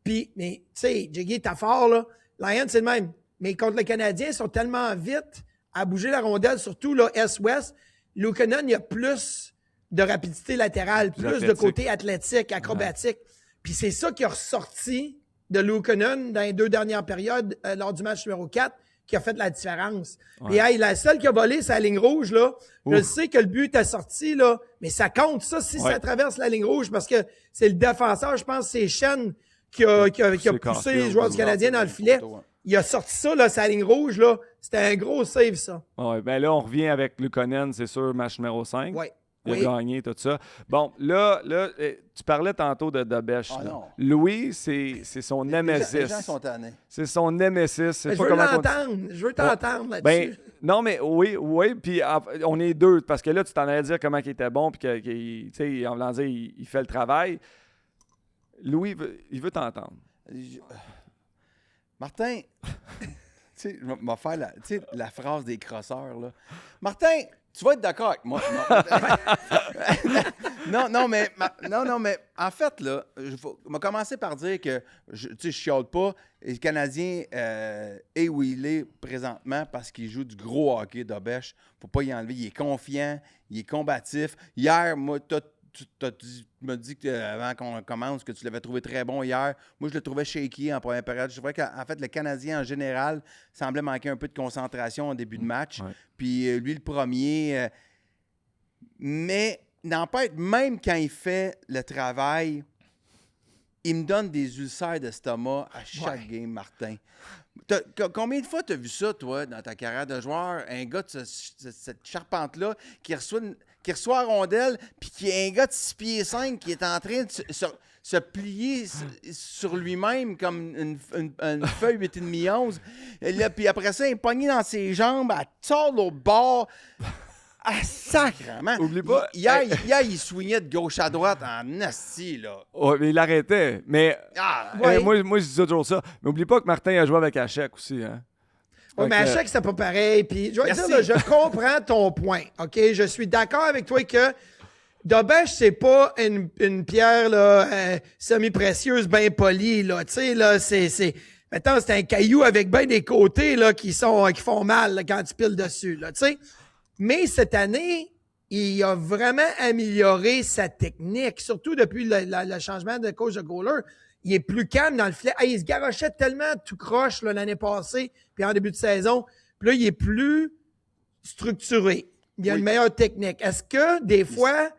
tu sais, Jiggy, t'as fort, là. Lyon, c'est le même. Mais contre le Canadien, ils sont tellement vite à bouger la rondelle, surtout là, Est-Ouest. Luukkonen, il y a plus de rapidité latérale, plus de athlétique. côté athlétique, acrobatique. Puis c'est ça qui a ressorti de Luukkonen dans les 2 dernières périodes lors du match numéro 4 qui a fait la différence. Puis hey, la seule qui a volé, c'est la ligne rouge, là. Je sais que le but est sorti, là, mais ça compte, ça, si ça traverse la ligne rouge, parce que c'est le défenseur, je pense, c'est Shen qui a poussé Caulfield, les joueurs du Canadien dans le filet. Il a sorti ça, là, sa ligne rouge, là. C'était un gros save, ça. Ouais, ben là, on revient avec Luukkonen, c'est sûr, match numéro 5. Ouais. Il a gagné, tout ça. Bon, là, tu parlais tantôt de Bêche. Ah, non. Louis, c'est son némésis. Les gens sont tannés. C'est son némésis. Je veux l'entendre. Je veux t'entendre là-dessus. Ben, non, mais oui. Puis on est 2, parce que là, tu t'en allais dire comment il était bon, puis qu'il, tu sais, en voulant dire, il fait le travail. Louis, il veut t'entendre. Martin, tu sais, je vais faire la phrase des crosseurs, là. Martin, tu vas être d'accord avec moi. Non, mais en fait, là, je vais commencer par dire que, je chiale pas, le Canadien est où il est présentement parce qu'il joue du gros hockey d'Obèche. Faut pas y enlever. Il est confiant, il est combatif. Hier, moi, tu m'as dit que, avant qu'on commence que tu l'avais trouvé très bon hier. Moi, je le trouvais shaky en première période. Je trouvais qu'en fait, le Canadien, en général, semblait manquer un peu de concentration en début de match. Ouais. Puis lui, le premier. Mais n'empêche, même quand il fait le travail, il me donne des ulcères d'estomac à chaque game, Martin. Combien de fois tu as vu ça, toi, dans ta carrière de joueur? Un gars de cette charpente-là qui reçoit la rondelle, puis qui est un gars de 6 pieds 5 qui est en train de se plier sur lui-même comme une feuille 8,5 11. Et là, puis après ça, il est pogné dans ses jambes, à tord l'autre bord. Ah, sacrément! Oublie pas. Hier, il swingait de gauche à droite en asti, là. Ouais, mais il arrêtait. Mais moi, je dis toujours ça. Mais oublie pas que Martin a joué avec Hachek aussi. Hein? Oui, mais à chaque, c'est pas pareil. Puis, je vais dire, là, je comprends ton point. OK? Je suis d'accord avec toi que Dobèche, c'est pas une pierre là, semi-précieuse, bien polie. Là. Tu sais, là, mettons, c'est un caillou avec bien des côtés là, qui font mal là, quand tu piles dessus. Là, tu sais. Mais cette année, il a vraiment amélioré sa technique, surtout depuis le changement de coach de goaler. Il est plus calme dans le filet. Il se garochait tellement tout croche là, l'année passée, puis en début de saison. Puis là, il est plus structuré. Il a une meilleure technique. Est-ce que, des fois,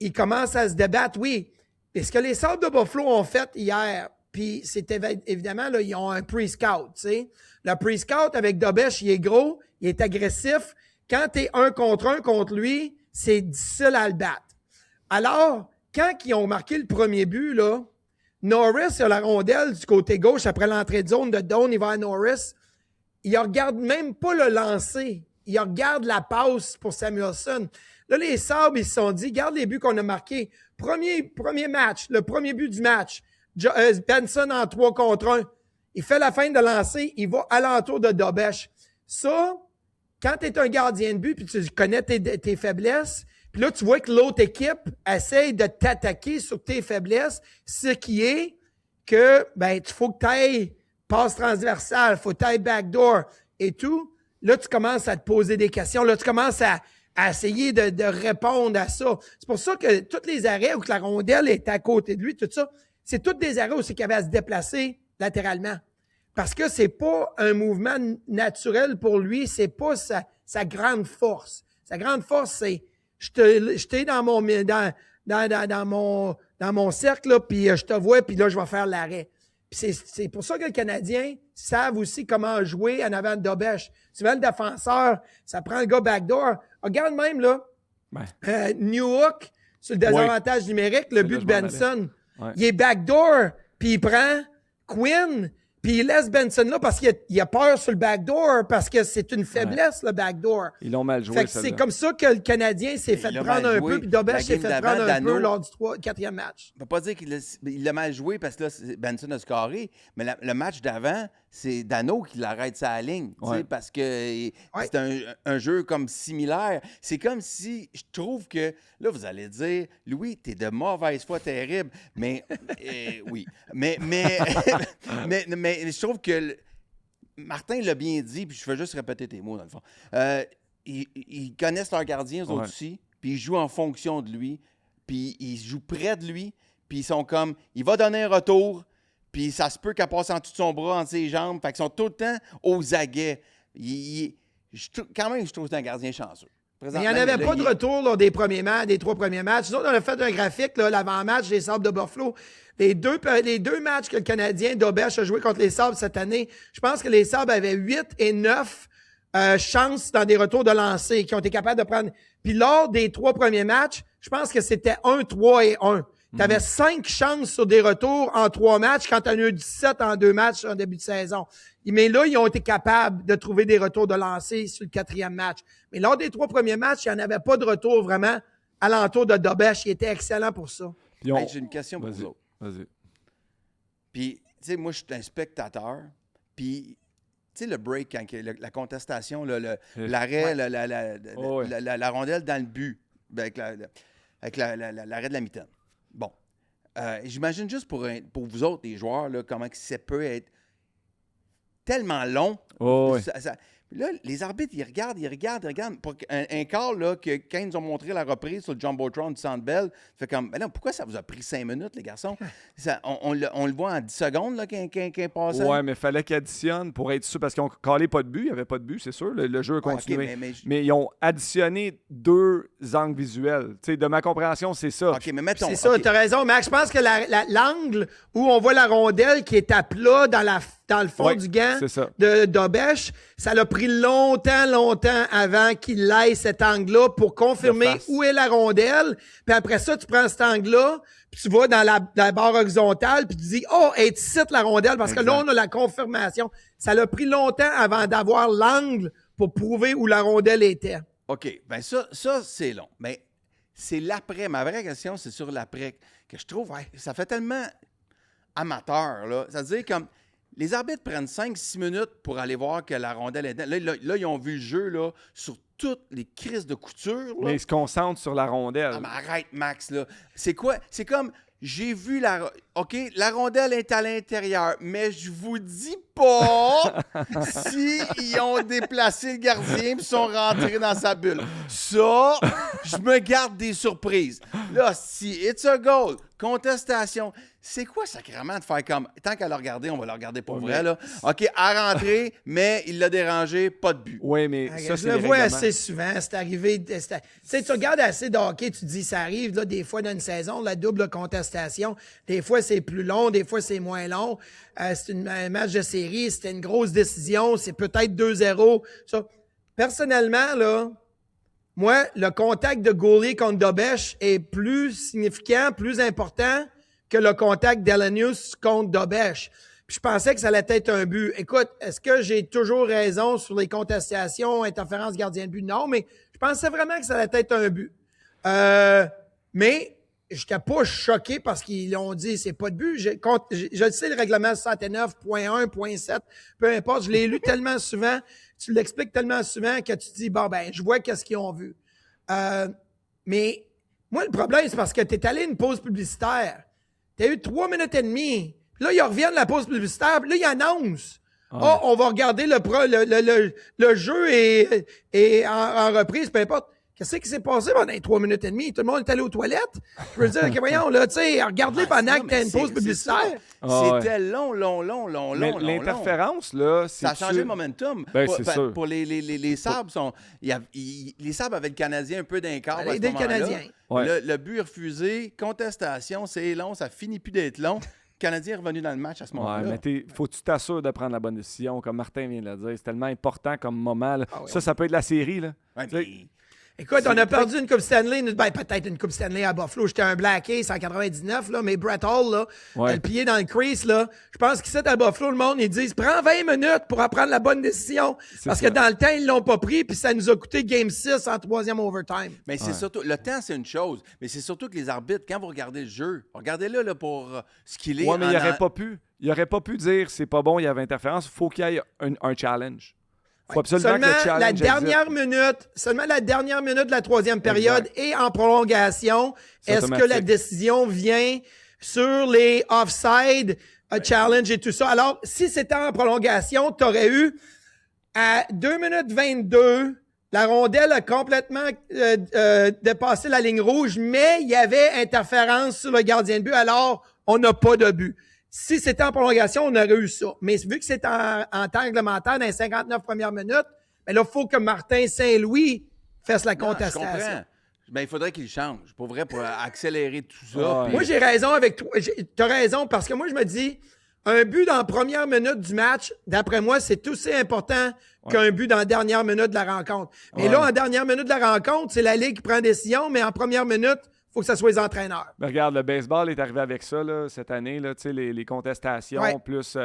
il commence à se débattre? Oui. Et ce que les Sabres de Buffalo ont fait hier, puis c'était évidemment, là, ils ont un pre-scout, tu sais. Le pre-scout avec Dobèche, il est gros, il est agressif. Quand tu es 1 contre lui, c'est difficile à le battre. Alors, quand ils ont marqué le premier but, là, Norris a la rondelle du côté gauche après l'entrée de zone de Doan, il va à Norris. Il regarde même pas le lancer. Il regarde la passe pour Samuelsson. Là, les Sabres, ils se sont dit, regarde les buts qu'on a marqués. Premier match, le premier but du match. Benson en 3 contre 1. Il fait la fin de lancer, il va alentour de Dobèche. Ça, quand tu es un gardien de but puis tu connais tes faiblesses, puis là, tu vois que l'autre équipe essaye de t'attaquer sur tes faiblesses, ce qui est que, ben, il faut que tu ailles passe transversale, il faut que tu ailles backdoor. et tout, là, tu commences à te poser des questions. Là, tu commences à essayer de répondre à ça. C'est pour ça que tous les arrêts où que la rondelle est à côté de lui, tout ça, c'est tous des arrêts où c'est qu'il avait à se déplacer latéralement. Parce que c'est pas un mouvement naturel pour lui, c'est pas sa grande force. Sa grande force, c'est je t'ai dans mon cercle, là, puis je te vois, puis là, je vais faire l'arrêt. Puis c'est pour ça que les Canadiens savent aussi comment jouer en avant de Dobèche. Souvent, le défenseur, ça prend le gars backdoor. Regarde même, là, Newhook, sur le désavantage numérique, le but de Benson. Il est backdoor, puis il prend Quinn, puis il laisse Benson là parce qu'il a peur sur le backdoor, parce que c'est une faiblesse, le backdoor. Ils l'ont mal joué, fait que c'est comme ça que le Canadien s'est fait prendre un peu, puis Dobèche s'est fait prendre un peu lors du 4e match. On ne peut pas dire qu'il l'a mal joué parce que là, Benson a scoré, mais le match d'avant, c'est Dano qui l'arrête sa ligne, parce que c'est un jeu comme similaire. C'est comme si, je trouve que, là, vous allez dire, Louis, t'es de mauvaise foi terrible, mais oui. Mais je trouve que Martin l'a bien dit, puis je vais juste répéter tes mots, dans le fond. Ils connaissent leur gardien, eux autres aussi, puis ils jouent en fonction de lui, puis ils jouent près de lui, puis ils sont comme, il va donner un retour, puis ça se peut qu'elle passe en dessous de son bras, entre ses jambes, fait qu'ils sont tout le temps aux aguets. Quand même, je trouve que c'est un gardien chanceux. Il n'y en avait pas de retour lors des 3 premiers matchs. Nous autres, on a fait un graphique, là, l'avant-match des Sabres de Buffalo. Les deux matchs que le Canadien Dobèche a joué contre les Sabres cette année, je pense que les Sabres avaient 8 et 9 chances dans des retours de lancer qui ont été capables de prendre. Puis lors des 3 premiers matchs, je pense que c'était 1, 3 et 1. Tu avais 5 chances sur des retours en 3 matchs quand tu as eu 17 en 2 matchs en début de saison. Mais là, ils ont été capables de trouver des retours de lancer sur le 4e match. Mais lors des 3 premiers matchs, il n'y en avait pas de retour vraiment alentour de Dobèche. Il était excellent pour ça. J'ai une question pour vous autres. Vas-y. Puis, tu sais, moi, je suis un spectateur. Puis, tu sais, le break, quand la contestation, l'arrêt, la rondelle dans le but, avec l'arrêt de la mitaine. Bon. J'imagine juste pour vous autres, les joueurs, là, comment ça peut être tellement long. Là, les arbitres, ils regardent. Pour un quart, là, que quand ils nous ont montré la reprise sur le Jumbotron du Centre Bell, fait comme, ben non, pourquoi ça vous a pris 5 minutes, les garçons? On le voit en 10 secondes, là, qu'un passant. Ouais, mais il fallait qu'ils additionnent pour être sûr, parce qu'ils ont calé pas de but. Il n'y avait pas de but, c'est sûr. Le jeu a continué. Mais ils ont additionné 2 angles visuels. Tu sais, de ma compréhension, c'est ça. OK, mais mettons. C'est ça, tu as raison, Max. Je pense que l'angle où on voit la rondelle qui est à plat dans le fond du gant de Dobèche, ça l'a pris longtemps avant qu'il aille cet angle-là pour confirmer où est la rondelle. Puis après ça, tu prends cet angle-là, puis tu vas dans la barre horizontale, puis tu dis « Oh, est ici la rondelle? » Parce que là, on a la confirmation. Ça l'a pris longtemps avant d'avoir l'angle pour prouver où la rondelle était. OK. Bien, ça c'est long. Mais c'est l'après. Ma vraie question, c'est sur l'après que je trouve, ça fait tellement amateur, là. C'est-à-dire comme... Les arbitres prennent 5-6 minutes pour aller voir que la rondelle est... Là, ils ont vu le jeu là, sur toutes les crises de couture. Là. Mais ils se concentrent sur la rondelle. Ah, mais arrête, Max, là. C'est quoi? C'est comme... J'ai vu la... OK, la rondelle est à l'intérieur, mais je vous dis pas s'ils ont déplacé le gardien et sont rentrés dans sa bulle. Ça, je me garde des surprises. Là, si it's a goal, contestation, c'est quoi sacrément de faire comme... Tant qu'à le regarder, on va le regarder pour vrai, là. OK, à rentrer, mais il l'a dérangé, pas de but. Oui, mais ça, c'est je le vois assez souvent. C'est arrivé... Tu sais, tu regardes assez de hockey, tu te dis, ça arrive, là, des fois, dans une saison, la double contestation. Des fois, c'est plus long, des fois, c'est moins long. C'est un match de série, c'était une grosse décision, c'est peut-être 2-0. Ça. Personnellement, là, moi, le contact de Goulet contre Dobèche est plus significant, plus important que le contact d'Elenius contre Dobèche. Puis je pensais que ça allait être un but. Écoute, est-ce que j'ai toujours raison sur les contestations, interférences gardien de but? Non, mais je pensais vraiment que ça allait être un but. Mais j'étais pas choqué parce qu'ils ont dit c'est pas de but. Je sais le règlement 69.1.7, peu importe, je l'ai lu tellement souvent, tu l'expliques tellement souvent que tu te dis bon ben je vois qu'est-ce qu'ils ont vu. Mais moi le problème c'est parce que tu es allé à une pause publicitaire. Tu as eu 3 minutes et demie. Puis là ils reviennent de la pause publicitaire, puis là ils annoncent Oh, on va regarder le jeu et en reprise, peu importe. Qu'est-ce qui s'est passé pendant les 3 minutes et demie? Tout le monde est allé aux toilettes? Je veux dire, voyons, là, tu sais, regarde-les pendant que t'as une pause publicitaire. C'était long. Mais l'interférence, là, c'est. Ça a changé le momentum. Ben, c'est sûr. Pour les Sabres, les Sabres avaient le Canadien un peu d'un quart à ce Aider le moment-là. Canadien. Ouais. Le but est refusé, contestation, c'est long, ça finit plus d'être long. Le Canadien est revenu dans le match à ce moment-là. Ouais, mais faut que tu t'assures de prendre la bonne décision, comme Martin vient de le dire. C'est tellement important comme moment. Là. Ça peut être la série. Là. Ouais, Tu sais, mais- Écoute, on a perdu une Coupe Stanley, ben peut-être une Coupe Stanley à Buffalo. J'étais un Black Ace en 99, là, mais Brett Hall, là, Ouais. le pied dans le crease, là. Je pense qu'ici à Buffalo, le monde, ils disent, prends 20 minutes pour apprendre la bonne décision. Parce ça. que dans le temps, ils l'ont pas pris, puis ça nous a coûté Game 6 en 3e overtime. Mais c'est surtout, le temps, c'est une chose, mais c'est surtout que les arbitres, quand vous regardez le jeu, regardez-le là, pour ce qu'il est. ouais, mais il n'aurait pas pu dire c'est pas bon, il y avait interférence. Il faut qu'il y ait un challenge. Il faut absolument Seulement que le challenge seulement la dernière minute de la 3e période et en prolongation, C'est est-ce que la automatique. décision vient sur les offside, challenge et tout ça? Alors, si c'était en prolongation, tu aurais eu à 2 minutes 22, la rondelle a complètement dépassé la ligne rouge, mais il y avait interférence sur le gardien de but, alors on n'a pas de but. Si c'était en prolongation, on aurait eu ça. Mais vu que c'est en temps réglementaire dans les 59 premières minutes, ben là, il faut que Martin Saint-Louis fasse la Non, je contestation. comprends. Ben, il faudrait qu'il change, pour vrai, pour accélérer tout ça. Ouais. puis- Moi, j'ai raison avec toi. T'as raison, parce que moi, je me dis, un but dans la première minute du match, d'après moi, c'est aussi important qu'un but dans la dernière minute de la rencontre. Mais là, en dernière minute de la rencontre, c'est la Ligue qui prend décision, mais en première minute, il faut que ça soit les entraîneurs. Mais regarde, le baseball est arrivé avec ça là, cette année, là, tu sais, les contestations Ouais. plus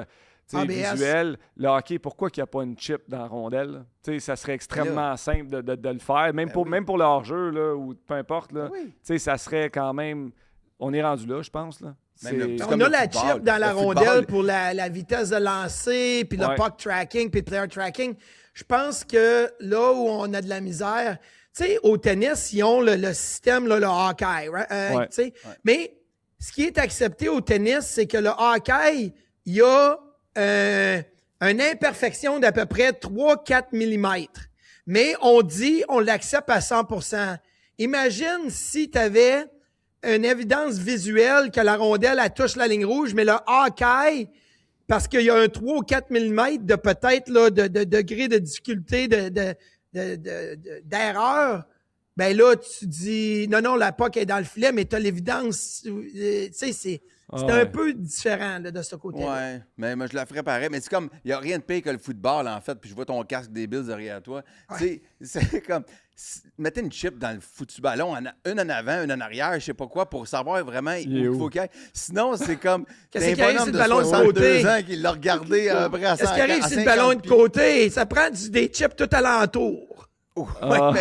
tu sais, ABS. visuelles. Le hockey, pourquoi il n'y a pas une chip dans la rondelle? Là? Tu sais, ça serait extrêmement simple de le faire, même pour le hors-jeu, là, ou peu importe. Là, oui. tu sais, ça serait quand même... On est rendu là, je pense. Là. Même le- C'est- comme On a le la football. chip dans la Le football. rondelle pour la vitesse de lancer, puis le Ouais. puck tracking, puis le player tracking. Je pense que là où on a de la misère, tu sais, au tennis, ils ont le système, là, le Hawkeye, right? Ouais. Tu sais. Mais ce qui est accepté au tennis, c'est que le Hawkeye, il y a une imperfection d'à peu près 3-4 mm. Mais on l'accepte à 100%. Imagine si tu avais une évidence visuelle que la rondelle, elle touche la ligne rouge, mais le Hawkeye, parce qu'il y a un 3 ou 4 mm de peut-être là, de degré de difficulté, d'erreur, ben là, tu dis, non, la puck est dans le filet, mais tu as l'évidence. Tu sais, c'est ouais. un peu différent là, de ce côté-là. Ouais, mais moi, je la ferais pareil. Mais c'est comme, il n'y a rien de pire que le football, en fait, puis je vois ton casque des Bills derrière toi. Tu sais, c'est comme, mettez une chip dans le foutu ballon, une en avant, une en arrière, je sais pas quoi, pour savoir vraiment où il faut qu'il aille. Sinon, c'est comme, Qu'est-ce t'as qui un arrive bonhomme si de le ballon est de 62 côté? ans qui l'a regardé après à Qu'est-ce qui arrive si le 50 ballon est de pieds. côté? Ça prend des chips tout alentour. Ouais,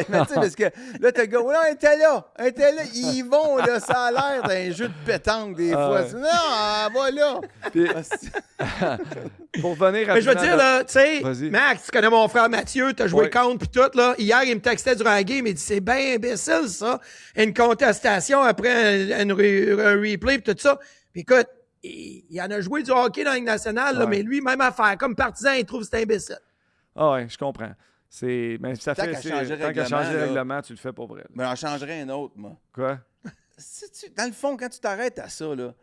mais tu sais, parce que là, t'as le gars, ouais, elle était là, ils y vont, là, ça a l'air d'un jeu de pétanque des fois. ouais. Non, voilà. Puis, pour venir Mais je veux rapidement dire, là, tu sais, Vas-y. Max, tu connais mon frère Mathieu, t'as joué Ouais. contre pis tout, là. Hier, il me textait durant la game, il dit, c'est bien imbécile, ça. Une contestation après un replay pis tout ça. Puis écoute, il en a joué du hockey dans la Ligue nationale, là, Ouais. mais lui, même affaire, comme partisan, il trouve que c'est imbécile. Ah ouais, je comprends. Mais ça Tant fait... qu'à c'est- changer le Tant qu'à changer le règlement, là. règlement, tu le fais pour vrai. là. Mais j'en changerais un autre, moi. Quoi? Dans le fond, quand tu t'arrêtes à ça, là,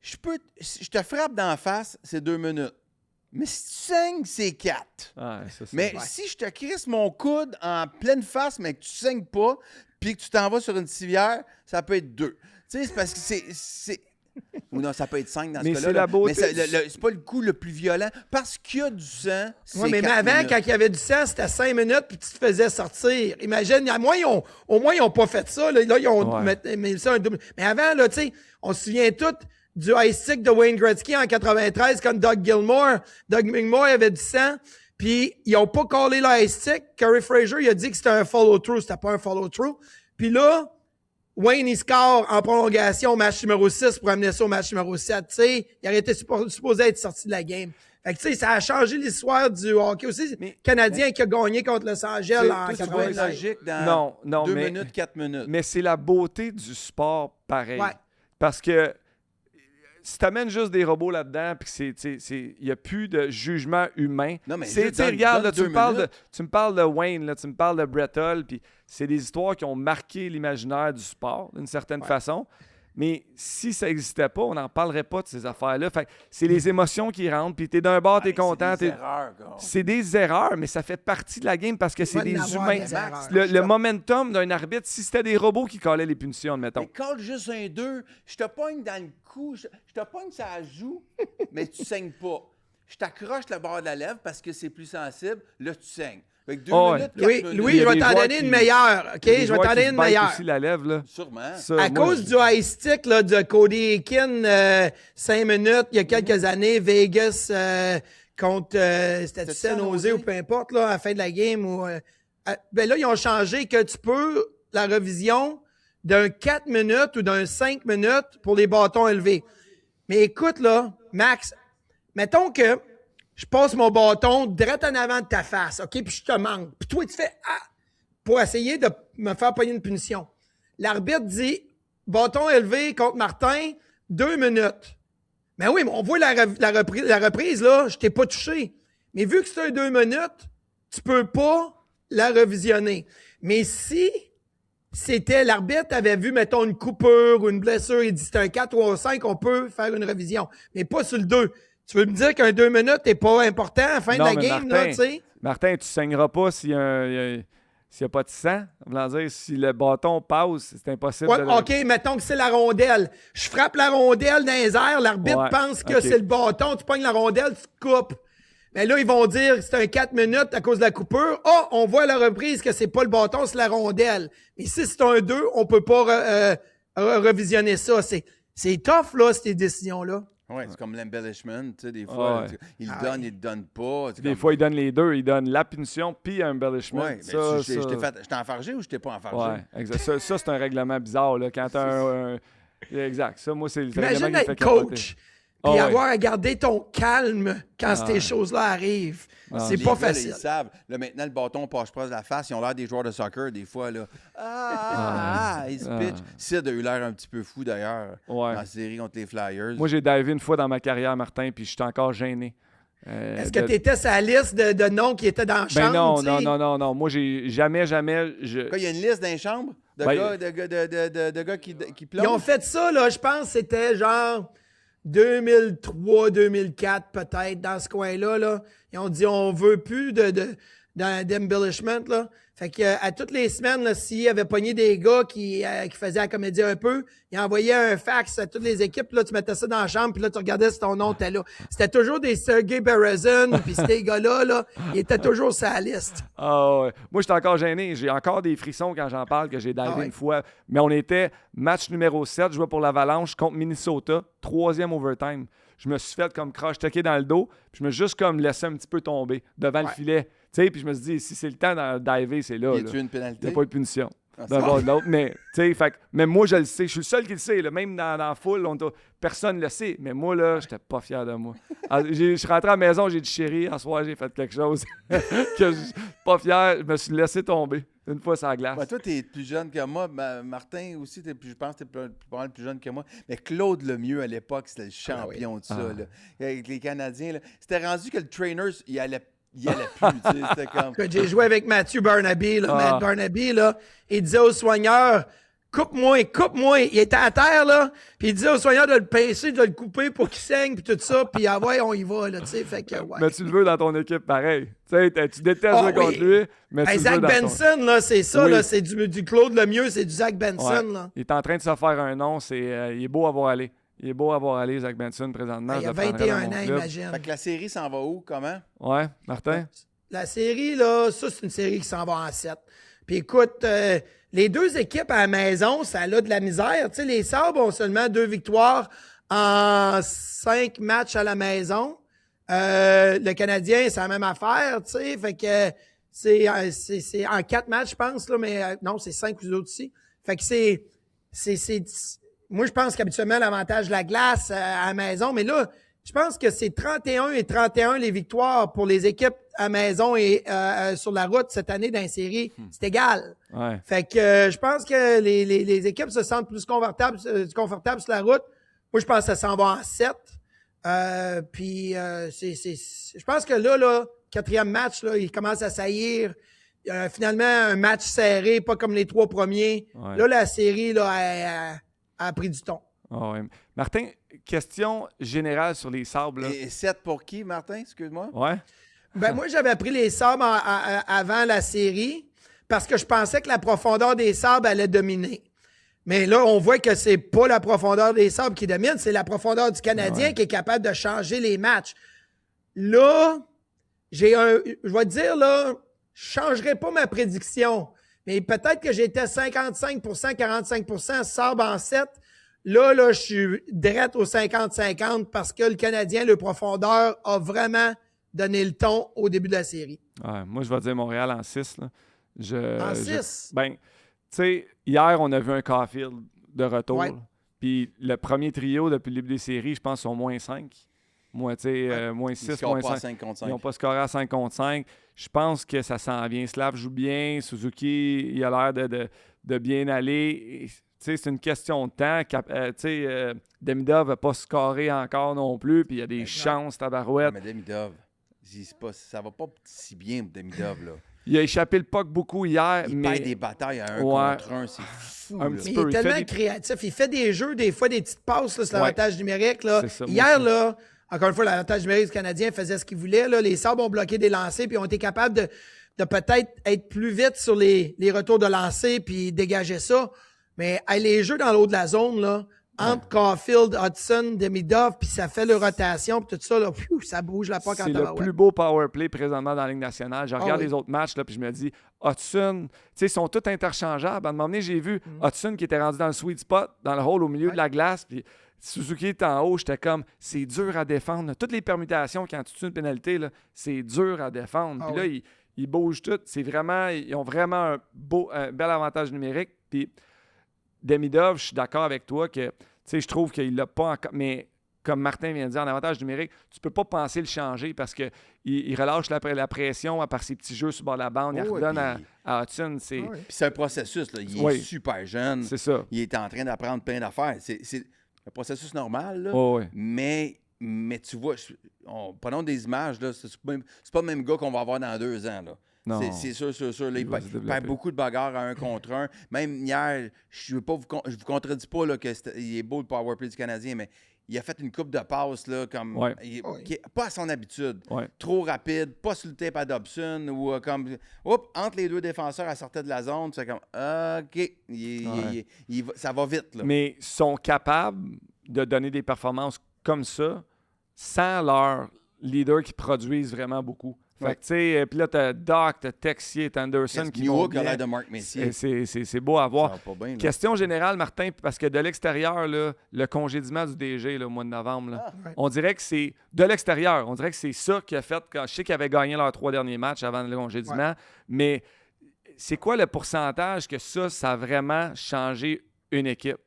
je te frappe d'en face, c'est 2 minutes. Mais si tu saignes, c'est 4. Ah, ça, c'est... Mais si je te crisse mon coude en pleine face, mais que tu saignes pas, puis que tu t'en vas sur une civière, ça peut être 2. Tu sais, c'est parce que c'est... Ou non, ça peut être 5 dans ce Mais cas-là. c'est la beauté Mais du- c'est pas le coup le plus violent. Parce qu'il y a du sang, c'est Oui, mais 4 avant, minutes. quand il y avait du sang, c'était 5 minutes puis tu te faisais sortir. Imagine, au moins, ils n'ont pas fait ça. Là, ils ont Ouais. mis ça un double. Mais avant, là, tu sais, on se souvient tous du high stick de Wayne Gretzky en 93 comme Doug Gilmour. Doug Gilmour avait du sang. Puis, ils n'ont pas collé le high stick. Curry Fraser, il a dit que c'était un follow-through. C'était pas un follow-through. Puis là, Wayne, il score en prolongation au match numéro 6 pour amener ça au match numéro 7. Tu sais, il aurait été supposé être sorti de la game. Fait que, tu sais, ça a changé l'histoire du hockey aussi. Mais- Canadien qui a gagné contre Los Angeles en Toi, tu vois une 96. logique dans Non, 2 mais- minutes, 4 minutes. Mais c'est la beauté du sport pareil. Ouais. Parce que si t'amènes juste des robots là-dedans, puis il n'y a plus de jugement humain. Non, mais regarde, là, tu me me parles de Wayne, là, tu me parles de Brett Hull, puis c'est des histoires qui ont marqué l'imaginaire du sport, d'une certaine façon. Mais si ça n'existait pas, on n'en parlerait pas de ces affaires-là. Fait que c'est les émotions qui rentrent, puis t'es d'un bord, t'es content. C'est des erreurs, mais ça fait partie de la game parce que c'est des humains. Le momentum d'un arbitre, si c'était des robots qui callaient les punitions, admettons. Mais call juste un 2, je te pogne dans le cou, je te pogne ça joue, mais tu saignes pas. Je t'accroche le bord de la lèvre parce que c'est plus sensible, là tu saignes. Avec 2 minutes, 4 minutes. Louis, je vais t'en donner une meilleure. OK, je vais t'en donner une meilleure. Aussi la lèvre, là. Sûrement. Ça, à cause du high stick là, de Cody Aiken, 5 minutes, il y a quelques années, Vegas contre c'était San Jose ou peu importe, là, à la fin de la game. Ben là, ils ont changé que tu peux la revision d'un 4 minutes ou d'un 5 minutes pour les bâtons élevés. Mais écoute, là, Max, mettons que je passe mon bâton direct en avant de ta face, OK? Puis je te manque. Puis toi, tu fais « Ah! » pour essayer de me faire pogner une punition. L'arbitre dit « Bâton élevé contre Martin, 2 minutes. » Mais oui, on voit la reprise, là, je t'ai pas touché. Mais vu que c'est un 2 minutes, tu peux pas la revisionner. Mais si c'était l'arbitre avait vu, mettons, une coupure ou une blessure, il dit c'est un 4 ou un 5, on peut faire une révision. Mais pas sur le 2. Tu veux me dire qu'un 2 minutes n'est pas important à la fin de la game, Martin, là, tu sais? Martin, tu saigneras pas s'il n'y a pas de sang. Dire, si le bâton passe, c'est impossible. Ouais, OK, mettons que c'est la rondelle. Je frappe la rondelle dans les airs, l'arbitre pense que c'est le bâton, tu pognes la rondelle, tu te coupes. Mais là, ils vont dire que c'est un 4 minutes à cause de la coupure. Oh, on voit à la reprise que c'est pas le bâton, c'est la rondelle. Mais si c'est un 2, on peut pas revisionner ça. C'est tough, là, ces décisions-là. Oui, c'est comme l'embellishment, tu sais, des fois, il le donne pas. Des fois, il donne les deux, il donne la punition puis un embellishment. Oui, mais je t'ai enfargé ou je t'ai pas enfargé? Oui, exact. Ça, c'est un règlement bizarre, là, quand t'as Exact. Ça, moi, c'est le règlement Imagine qui me fait être capoter. coach, puis avoir à garder ton calme quand ces choses-là arrivent. C'est pas facile. Ils savent. Là, maintenant, le bâton passe proche de la face. Ils ont l'air des joueurs de soccer, des fois. Là. Ils se pitchent. Sid a eu l'air un petit peu fou, d'ailleurs, dans la série contre les Flyers. Moi, j'ai divé une fois dans ma carrière, Martin, puis je suis encore gêné. Est-ce que tu étais sur la liste de noms qui étaient dans la chambre? Non. Moi, j'ai jamais... Il y a une liste dans les chambres de gars qui plongent? Ils ont fait ça, là, je pense que c'était genre 2003, 2004 peut-être, dans ce coin-là. Là. Ils ont dit on veut plus d'embellishment. Là. Fait que à toutes les semaines, là, s'il avait pogné des gars qui faisaient la comédie un peu, ils envoyaient un fax à toutes les équipes, là, tu mettais ça dans la chambre, puis là, tu regardais si ton nom était là. C'était toujours des Sergei Berezin, puis ces gars-là, là, ils étaient toujours sur la liste. Moi, j'étais encore gêné. J'ai encore des frissons quand j'en parle, que j'ai divé une fois. Mais on était match numéro 7, je jouais pour l'Avalanche contre Minnesota, 3e overtime. Je me suis fait comme crash-toquer dans le dos, puis je me suis juste comme laissé un petit peu tomber devant le filet. Tu sais, puis je me suis dit, si c'est le temps de diver, c'est là. Y a-tu une pénalité? Il n'y a pas de punition. D'un bord de l'autre. Mais, tu sais, mais moi, je le sais. Je suis le seul qui le sait. Là. Même dans la foule, personne ne le sait. Mais moi, là, j'étais pas fier de moi. Je suis rentré à la maison, j'ai dit, chérie, un soir, j'ai fait quelque chose que je suis pas fier. Je me suis laissé tomber une fois sur la glace. Ben, toi, tu es plus jeune que moi. Martin aussi, je pense que tu es pas mal plus jeune que moi. Mais Claude Lemieux, à l'époque, c'était le champion de ça. Là. Avec les Canadiens, c'était rendu que le trainer, il allait plus, tu sais, c'était comme... J'ai joué avec Mathieu Barnaby, là. Matt Barnaby, là. Il disait aux soigneurs, coupe-moi. Il était à terre, là. Puis il disait aux soigneurs de le pincer, de le couper pour qu'il saigne, puis tout ça. Puis on y va, là, tu sais. Fait que, Mais tu le veux dans ton équipe, pareil. Tu sais, tu détestes jouer contre lui, mais tu le Zach veux dans Benson, là, c'est ça, là. C'est du Claude Lemieux, c'est du Zach Benson, là. Il est en train de se faire un nom. Il est beau à voir aller. Il est beau à voir aller, Zach Benson, présentement. Il a 21 ans, imagine. Fait que la série s'en va où, comment? Ouais, Martin? La série, là, ça, c'est une série qui s'en va en 7. Puis écoute, les deux équipes à la maison, ça a de la misère. Tu sais, les Sabres ont seulement 2 victoires en 5 matchs à la maison. Le Canadien, c'est la même affaire, tu sais. Fait que c'est en 4 matchs, je pense, là, mais non, c'est 5 plus autres aussi. Fait que c'est moi, je pense qu'habituellement, l'avantage de la glace à la maison, mais là, je pense que c'est 31 et 31 les victoires pour les équipes à maison et sur la route cette année dans la série. C'est égal. Ouais. Fait que je pense que les équipes se sentent plus confortables sur la route Moi, je pense que ça s'en va en 7. Je pense que là, quatrième match, là, il commence à saillir. Finalement, un match serré, pas comme les 3 premiers. Ouais. Là, la série là, a pris du ton. Ah ouais. Martin, question générale sur les Sabres. Là. Et 7 pour qui, Martin? Excuse-moi. Ouais. Ben, moi, j'avais pris les Sabres avant la série parce que je pensais que la profondeur des Sabres allait dominer. Mais là, on voit que c'est pas la profondeur des Sabres qui domine, c'est la profondeur du Canadien qui est capable de changer les matchs. Là, je vais te dire, là, je changerai pas ma prédiction, mais peut-être que j'étais 55%, 45% Sabres en 7. Là, je suis direct au 50-50 parce que le Canadien, le profondeur, a vraiment donné le ton au début de la série. Ouais, moi, je vais dire Montréal en 6. En 6? Ben, tu sais, hier, on a vu un Caulfield de retour. Ouais. Puis le premier trio depuis le début des séries, je pense, sont moins 5. Moins 6, Ils moins scorent pas à 5. 5 contre Ils n'ont 5. pas scoré à 5 contre 5. Je pense que ça s'en vient. Slav joue bien. Suzuki, il a l'air de bien aller. C'est une question de temps. Demidov n'a pas scoré encore non plus. Puis il y a des chances, tabarouette. Mais Demidov, ça va pas si bien pour Demidov, là. Il a échappé le puck beaucoup hier. Il mais perd des batailles à 1 contre 1, c'est fou. Un là. petit Mais peu. il est tellement créatif. Il fait des jeux, des fois, des petites passes là, sur l'avantage numérique. Là. C'est ça, moi Hier, aussi. là, encore une fois, l'avantage numérique du Canadien faisait ce qu'il voulait. Là. Les Sabres ont bloqué des lancers puis ont été capables de peut-être être plus vite sur les retours de lancers puis dégager ça. Mais les jeux dans l'eau de la zone, là, entre Caulfield, Hudson, Demidov, puis ça fait le rotation, puis tout ça, là, ça bouge la POC en C'est le tabarouette. plus beau power play présentement dans la Ligue nationale. Je regarde oui. les autres matchs, là, puis je me dis, Hudson, tu sais, ils sont tous interchangeables. À un moment donné, j'ai vu Hudson qui était rendu dans le sweet spot, dans le hole au milieu de la glace, puis Suzuki était en haut. J'étais comme, c'est dur à défendre. Toutes les permutations, quand tu tues une pénalité, là, c'est dur à défendre. Puis là, ils bougent tout. Ils ont vraiment un bel avantage numérique. Puis Demidov, je suis d'accord avec toi que, tu sais, je trouve qu'il l'a pas encore. Mais comme Martin vient de dire, en avantage numérique, tu peux pas penser le changer parce qu'il relâche la pression par ses petits jeux sur le bord de la bande. Il redonne à Hudson. Puis c'est un processus, là. Il est super jeune. C'est ça. Il est en train d'apprendre plein d'affaires. C'est un processus normal, là. Oh, oui. Mais tu vois, prenons des images, là. C'est pas le même gars qu'on va avoir dans 2 ans, là. Non. C'est sûr. Là, il va se perd développer. beaucoup de bagarres à 1 contre 1. Même hier, je vous contredis pas là, qu'il est beau le power play du Canadien, mais il a fait une coupe de passes là, comme qui est pas à son habitude. Ouais. Trop rapide, pas sur le tape à Dobson ou comme entre les 2 défenseurs, elle sortait de la zone. C'est comme OK, ça va vite. Là. Mais ils sont capables de donner des performances comme ça sans leur leader qui produisent vraiment beaucoup. Fait que, tu sais, puis là, t'as Doc, t'as Texier, t'as Anderson qui vont Newhook a bien. l'air de Mark Messier. C'est beau à voir. Ça va pas bien, là. Question générale, Martin, parce que de l'extérieur, là, le congédiement du DG là, au mois de novembre, là, on dirait que c'est de l'extérieur. On dirait que c'est ça qui a fait. Je sais qu'ils avaient gagné leurs 3 derniers matchs avant le congédiement, mais c'est quoi le pourcentage que ça a vraiment changé une équipe?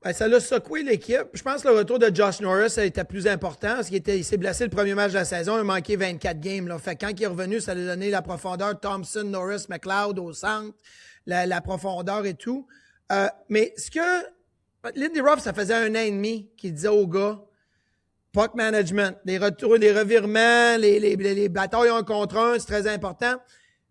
Ben, ça l'a secoué l'équipe. Je pense que le retour de Josh Norris a été plus important parce qu'il s'est blessé le premier match de la saison. Il a manqué 24 games. Là. Fait que quand il est revenu, ça lui a donné la profondeur. Thompson, Norris, McLeod au centre, la profondeur et tout. Mais ce que Lindy Ruff, ça faisait 1 an et demi qu'il disait aux gars, puck management, les retours, les revirements, les batailles 1 contre 1, c'est très important.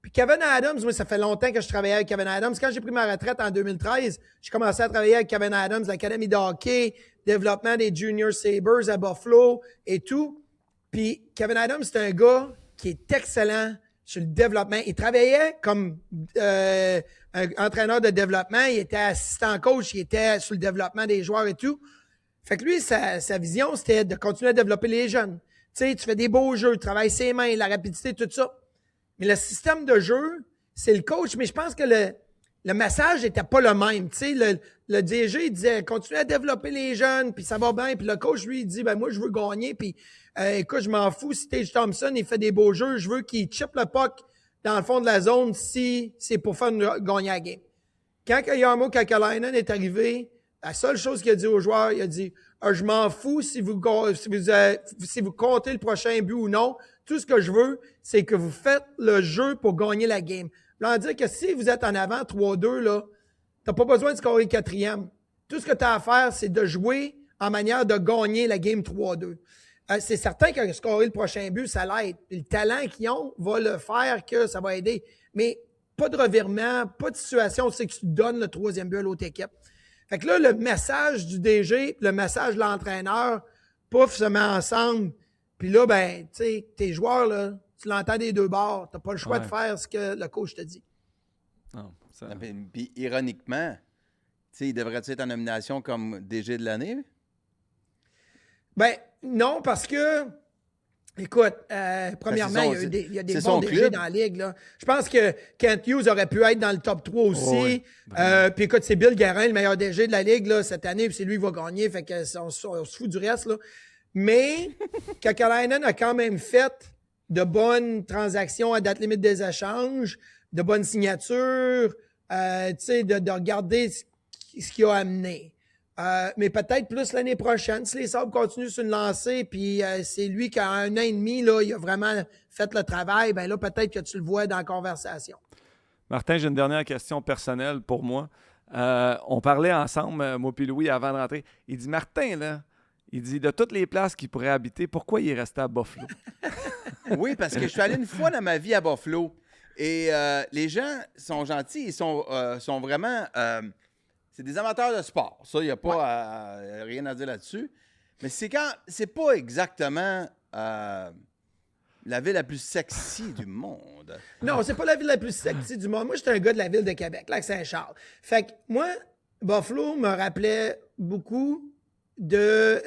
Puis Kevin Adams, moi, ça fait longtemps que je travaillais avec Kevin Adams. Quand j'ai pris ma retraite en 2013, j'ai commencé à travailler avec Kevin Adams, l'Académie de hockey, développement des Junior Sabres à Buffalo et tout. Puis Kevin Adams, c'est un gars qui est excellent sur le développement. Il travaillait comme un entraîneur de développement. Il était assistant coach. Il était sur le développement des joueurs et tout. Fait que lui, sa vision, c'était de continuer à développer les jeunes. Tu sais, tu fais des beaux jeux, tu travailles ses mains, la rapidité, tout ça. Mais le système de jeu, c'est le coach. Mais je pense que le message n'était pas le même. Tu sais, le DG, il disait, continue à développer les jeunes, puis ça va bien. Puis le coach, lui, il dit, ben moi, je veux gagner. Puis écoute, je m'en fous si Tage Thompson, il fait des beaux jeux. Je veux qu'il chippe le puck dans le fond de la zone si c'est pour faire gagner la game. Quand Jarmo Kekalainen est arrivé, la seule chose qu'il a dit aux joueurs, il a dit, je m'en fous si vous comptez le prochain but ou non. Tout ce que je veux, c'est que vous faites le jeu pour gagner la game. Là, on dit que si vous êtes en avant 3-2, là, t'as pas besoin de scorer 4e. Tout ce que tu as à faire, c'est de jouer en manière de gagner la game 3-2. C'est certain que scorer le prochain but, ça l'aide. Le talent qu'ils ont va le faire que ça va aider. Mais pas de revirement, pas de situation, c'est que tu donnes le troisième but à l'autre équipe. Fait que là, le message du DG, le message de l'entraîneur, pouf, se met ensemble. Puis là, ben, tu sais, tes joueurs, là, tu l'entends des deux bords. T'as pas le choix de faire ce que le coach te dit. Non, ça... Puis ironiquement, il devrait être en nomination comme DG de l'année? Ben, non, parce que, écoute, premièrement, il y a des bons DG dans la ligue. Là. Je pense que Kent Hughes aurait pu être dans le top 3 aussi. Puis écoute, c'est Bill Guerin, le meilleur DG de la ligue là, cette année, puis c'est lui qui va gagner, fait que on se fout du reste. Là. Mais Kekalainen a quand même fait de bonnes transactions à date limite des échanges, de bonnes signatures, de regarder ce qu'il a amené. Mais peut-être plus l'année prochaine, si les Sabres continuent sur une lancée, puis c'est lui qui, a 1 an et demi, là, il a vraiment fait le travail, ben là, peut-être que tu le vois dans la conversation. Martin, j'ai une dernière question personnelle pour moi. On parlait ensemble, moi et Louis, avant de rentrer. Il dit, Martin, là, il dit, de toutes les places qu'il pourrait habiter, pourquoi il est resté à Buffalo? Oui, parce que je suis allé une fois dans ma vie à Buffalo. Et les gens sont gentils, ils sont vraiment... c'est des amateurs de sport. Ça, il n'y a pas rien à dire là-dessus. Mais c'est pas exactement la ville la plus sexy du monde. Non, c'est pas la ville la plus sexy du monde. Moi, j'étais un gars de la ville de Québec, Lac-Saint-Charles. Fait que moi, Buffalo me rappelait beaucoup de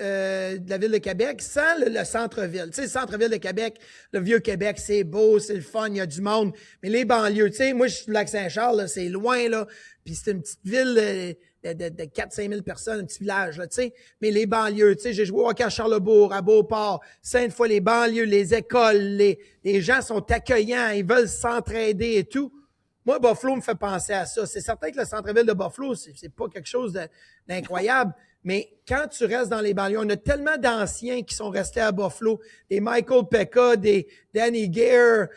la ville de Québec sans le centre-ville. Tu sais, le centre-ville de Québec, le vieux Québec, c'est beau, c'est le fun, il y a du monde. Mais les banlieues, tu sais, moi, je suis du Lac-Saint-Charles, là, c'est loin, là. Puis c'est une petite ville de 4-5 000 personnes, un petit village, là, tu sais. Mais les banlieues, tu sais, j'ai joué au hockey à Charlebourg, à Beauport, Sainte-Foy, les banlieues, les écoles, les gens sont accueillants, ils veulent s'entraider et tout. Moi, Buffalo me fait penser à ça. C'est certain que le centre-ville de Buffalo, c'est pas quelque chose d'incroyable. Mais quand tu restes dans les banlieues, on a tellement d'anciens qui sont restés à Buffalo. Des Michael Pekka, des Danny Gare,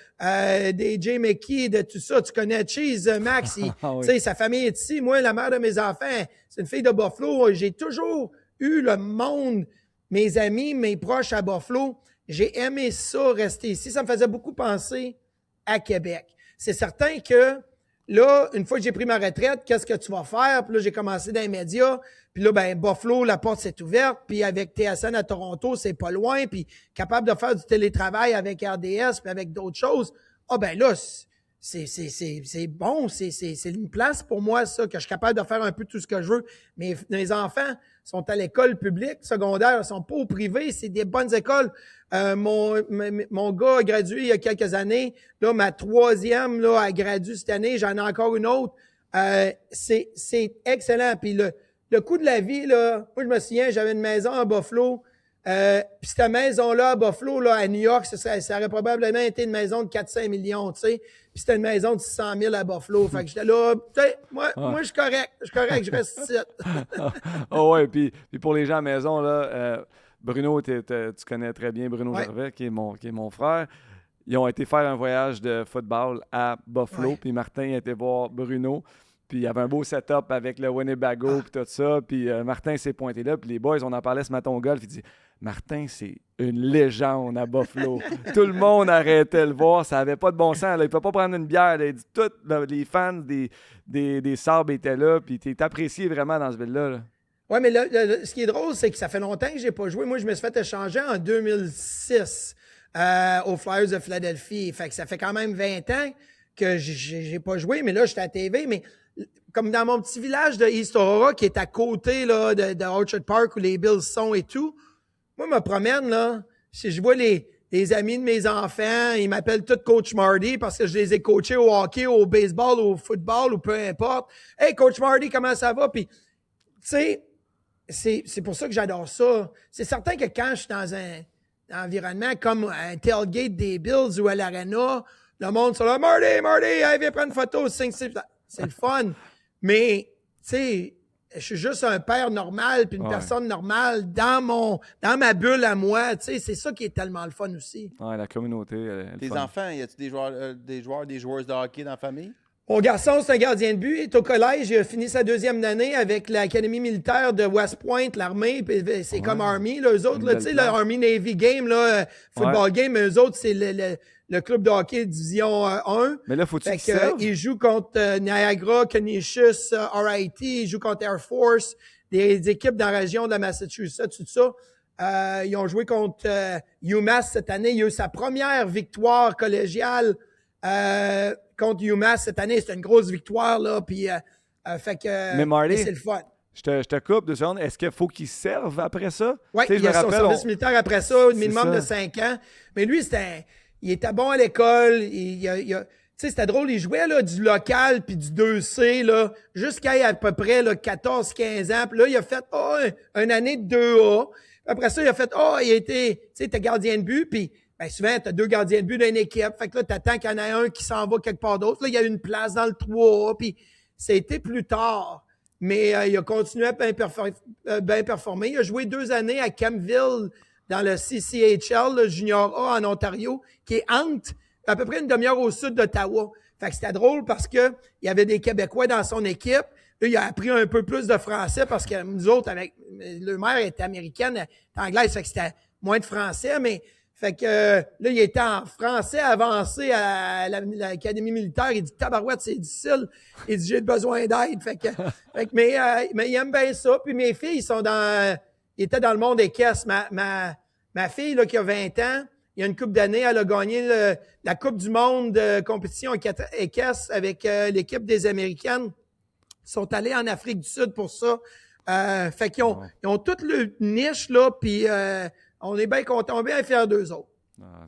des Jay McKee, de tout ça. Tu connais Cheese, Max. Tu sais, sa famille est ici. Moi, la mère de mes enfants, c'est une fille de Buffalo. J'ai toujours eu le monde, mes amis, mes proches à Buffalo. J'ai aimé ça, rester ici. Ça me faisait beaucoup penser à Québec. C'est certain que là, une fois que j'ai pris ma retraite, qu'est-ce que tu vas faire? Puis là, j'ai commencé dans les médias. Puis là, ben Buffalo, la porte s'est ouverte. Puis avec TSN à Toronto, c'est pas loin. Puis capable de faire du télétravail avec RDS puis avec d'autres choses. Ah ben là, c'est bon. C'est une place pour moi, ça, que je suis capable de faire un peu tout ce que je veux. Mais mes enfants sont à l'école publique, secondaire. Ils sont pas au privé. C'est des bonnes écoles. Mon gars a gradué il y a quelques années. Là, ma troisième, là, a gradué cette année. J'en ai encore une autre. C'est excellent. Puis le coût de la vie, là, moi, je me souviens, j'avais une maison à Buffalo. Puis cette maison-là à Buffalo, là, à New York, ça aurait probablement été une maison de 4-5 millions, tu sais. Puis c'était une maison de 600 000 à Buffalo. Fait que j'étais là, tu sais, moi, je suis correct. Je reste ici. Oh ouais, puis pour les gens à la maison, là, Bruno, tu connais très bien Bruno Gervais, qui est mon frère. Ils ont été faire un voyage de football à Buffalo, puis Martin a été voir Bruno. Puis il y avait un beau setup avec le Winnebago puis tout ça. Puis Martin s'est pointé là. Puis les boys, on en parlait ce matin au golf. Il dit, Martin, c'est une légende à Buffalo. Tout le monde arrêtait de le voir. Ça n'avait pas de bon sens. Là. Il ne peut pas prendre une bière. Là. Il dit, tous les fans des Sabres étaient là. Puis tu es apprécié vraiment dans ce ville-là. Là. Oui, mais ce qui est drôle, c'est que ça fait longtemps que je n'ai pas joué. Moi, je me suis fait échanger en 2006 aux Flyers de Philadelphie. Fait que ça fait quand même 20 ans que j'ai pas joué. Mais là, j'étais à TV. Mais comme dans mon petit village de East Aurora, qui est à côté là, de Orchard Park où les Bills sont et tout, moi, je me promène, là, si je vois les amis de mes enfants, ils m'appellent tous Coach Marty parce que je les ai coachés au hockey, au baseball, au football ou peu importe. « Hey, Coach Marty, comment ça va? » Puis, tu sais, c'est pour ça que j'adore ça. C'est certain que quand je suis dans un environnement comme un tailgate des Bills ou à l'Arena, le monde sont là « Marty, hey, viens prendre une photo. » C'est le fun. Mais, tu sais, je suis juste un père normal puis une personne normale dans ma bulle à moi. Tu sais, c'est ça qui est tellement le fun aussi. Ouais, la communauté. Tes enfants, y a-tu des joueurs, des joueuses de hockey dans la famille? Mon garçon, c'est un gardien de but. Il est au collège. Il a fini sa 2e année avec l'Académie militaire de West Point, l'armée. C'est comme Army, là, eux autres. Tu sais, le Army-Navy game, là, football game, mais eux autres, c'est le club de hockey Division 1. Mais là, faut-tu qu'ils Fait servent? ils jouent contre Niagara, Canisius, RIT. Ils jouent contre Air Force, des équipes dans la région de la Massachusetts, tout ça. Ils ont joué contre UMass cette année. Il a eu sa première victoire collégiale contre UMass cette année. C'était une grosse victoire, là. Puis, fait que. Mais Marty, c'est le fun. Je te coupe 2 secondes. Est-ce qu'il faut qu'il serve après ça? Oui, il a son service militaire après ça, un minimum de 5 ans. Mais lui, il était bon à l'école. Tu sais, c'était drôle, il jouait là, du local puis du 2C là, jusqu'à à peu près 14-15 ans. Puis là, il a fait une année de 2A. Après ça, il a fait il a été, tu sais, t'es gardien de but, puis ben souvent, t'as 2 gardiens de but d'une équipe. Fait que là, t'attends qu'il y en ait un qui s'en va quelque part d'autre. Là, il y a une place dans le 3A, puis c'était plus tard. Mais il a continué à bien performer. Il a joué 2 années à Campville dans le CCHL, le Junior A en Ontario, qui est entre à peu près une demi-heure au sud d'Ottawa. Fait que c'était drôle parce que il y avait des Québécois dans son équipe. Là, il a appris un peu plus de français parce que nous autres, le mère était américaine, était anglaise, fait que c'était moins de français, mais fait que là, il était en français avancé à l'Académie militaire. Il dit tabarouette, c'est difficile. Il dit j'ai besoin d'aide. Mais il aime bien ça. Puis mes filles ils étaient dans le monde équestre. Ma fille là, qui a 20 ans, il y a une couple d'années, elle a gagné la Coupe du monde de compétition équestre avec l'équipe des Américaines. Ils sont allés en Afrique du Sud pour ça. Fait qu'ils ont toute le niche, là, puis on est bien contents, on est bien fiers d'eux autres.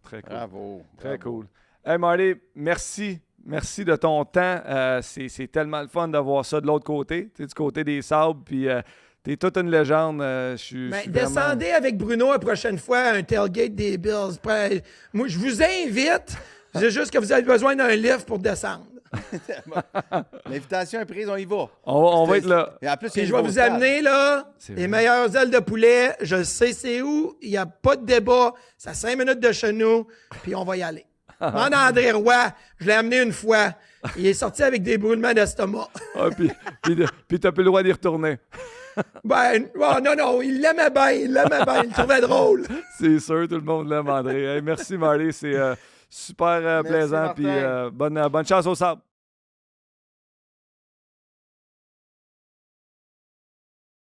Très cool. Bravo. Très cool. Hey Marty, merci. Merci de ton temps. C'est tellement le fun de voir ça de l'autre côté, du côté des sables, puis t'es toute une légende. Descendez avec Bruno la prochaine fois à un tailgate des Bills. Moi, je vous invite. C'est juste que vous avez besoin d'un lift pour descendre. L'invitation est prise, on y va. On va être là. Et en plus, je vais vous amener là les meilleures ailes de poulet. Je sais c'est où. Il n'y a pas de débat. C'est à 5 minutes de chez nous. Puis on va y aller. André Roy, je l'ai amené une fois. Il est sorti avec des brûlements d'estomac. Puis t'as plus le droit d'y retourner. Non, il l'aimait bien. Il le trouvait drôle. C'est sûr, tout le monde l'aime, André. Hey, merci, Marty. C'est super plaisant. Puis bonne chance au sable.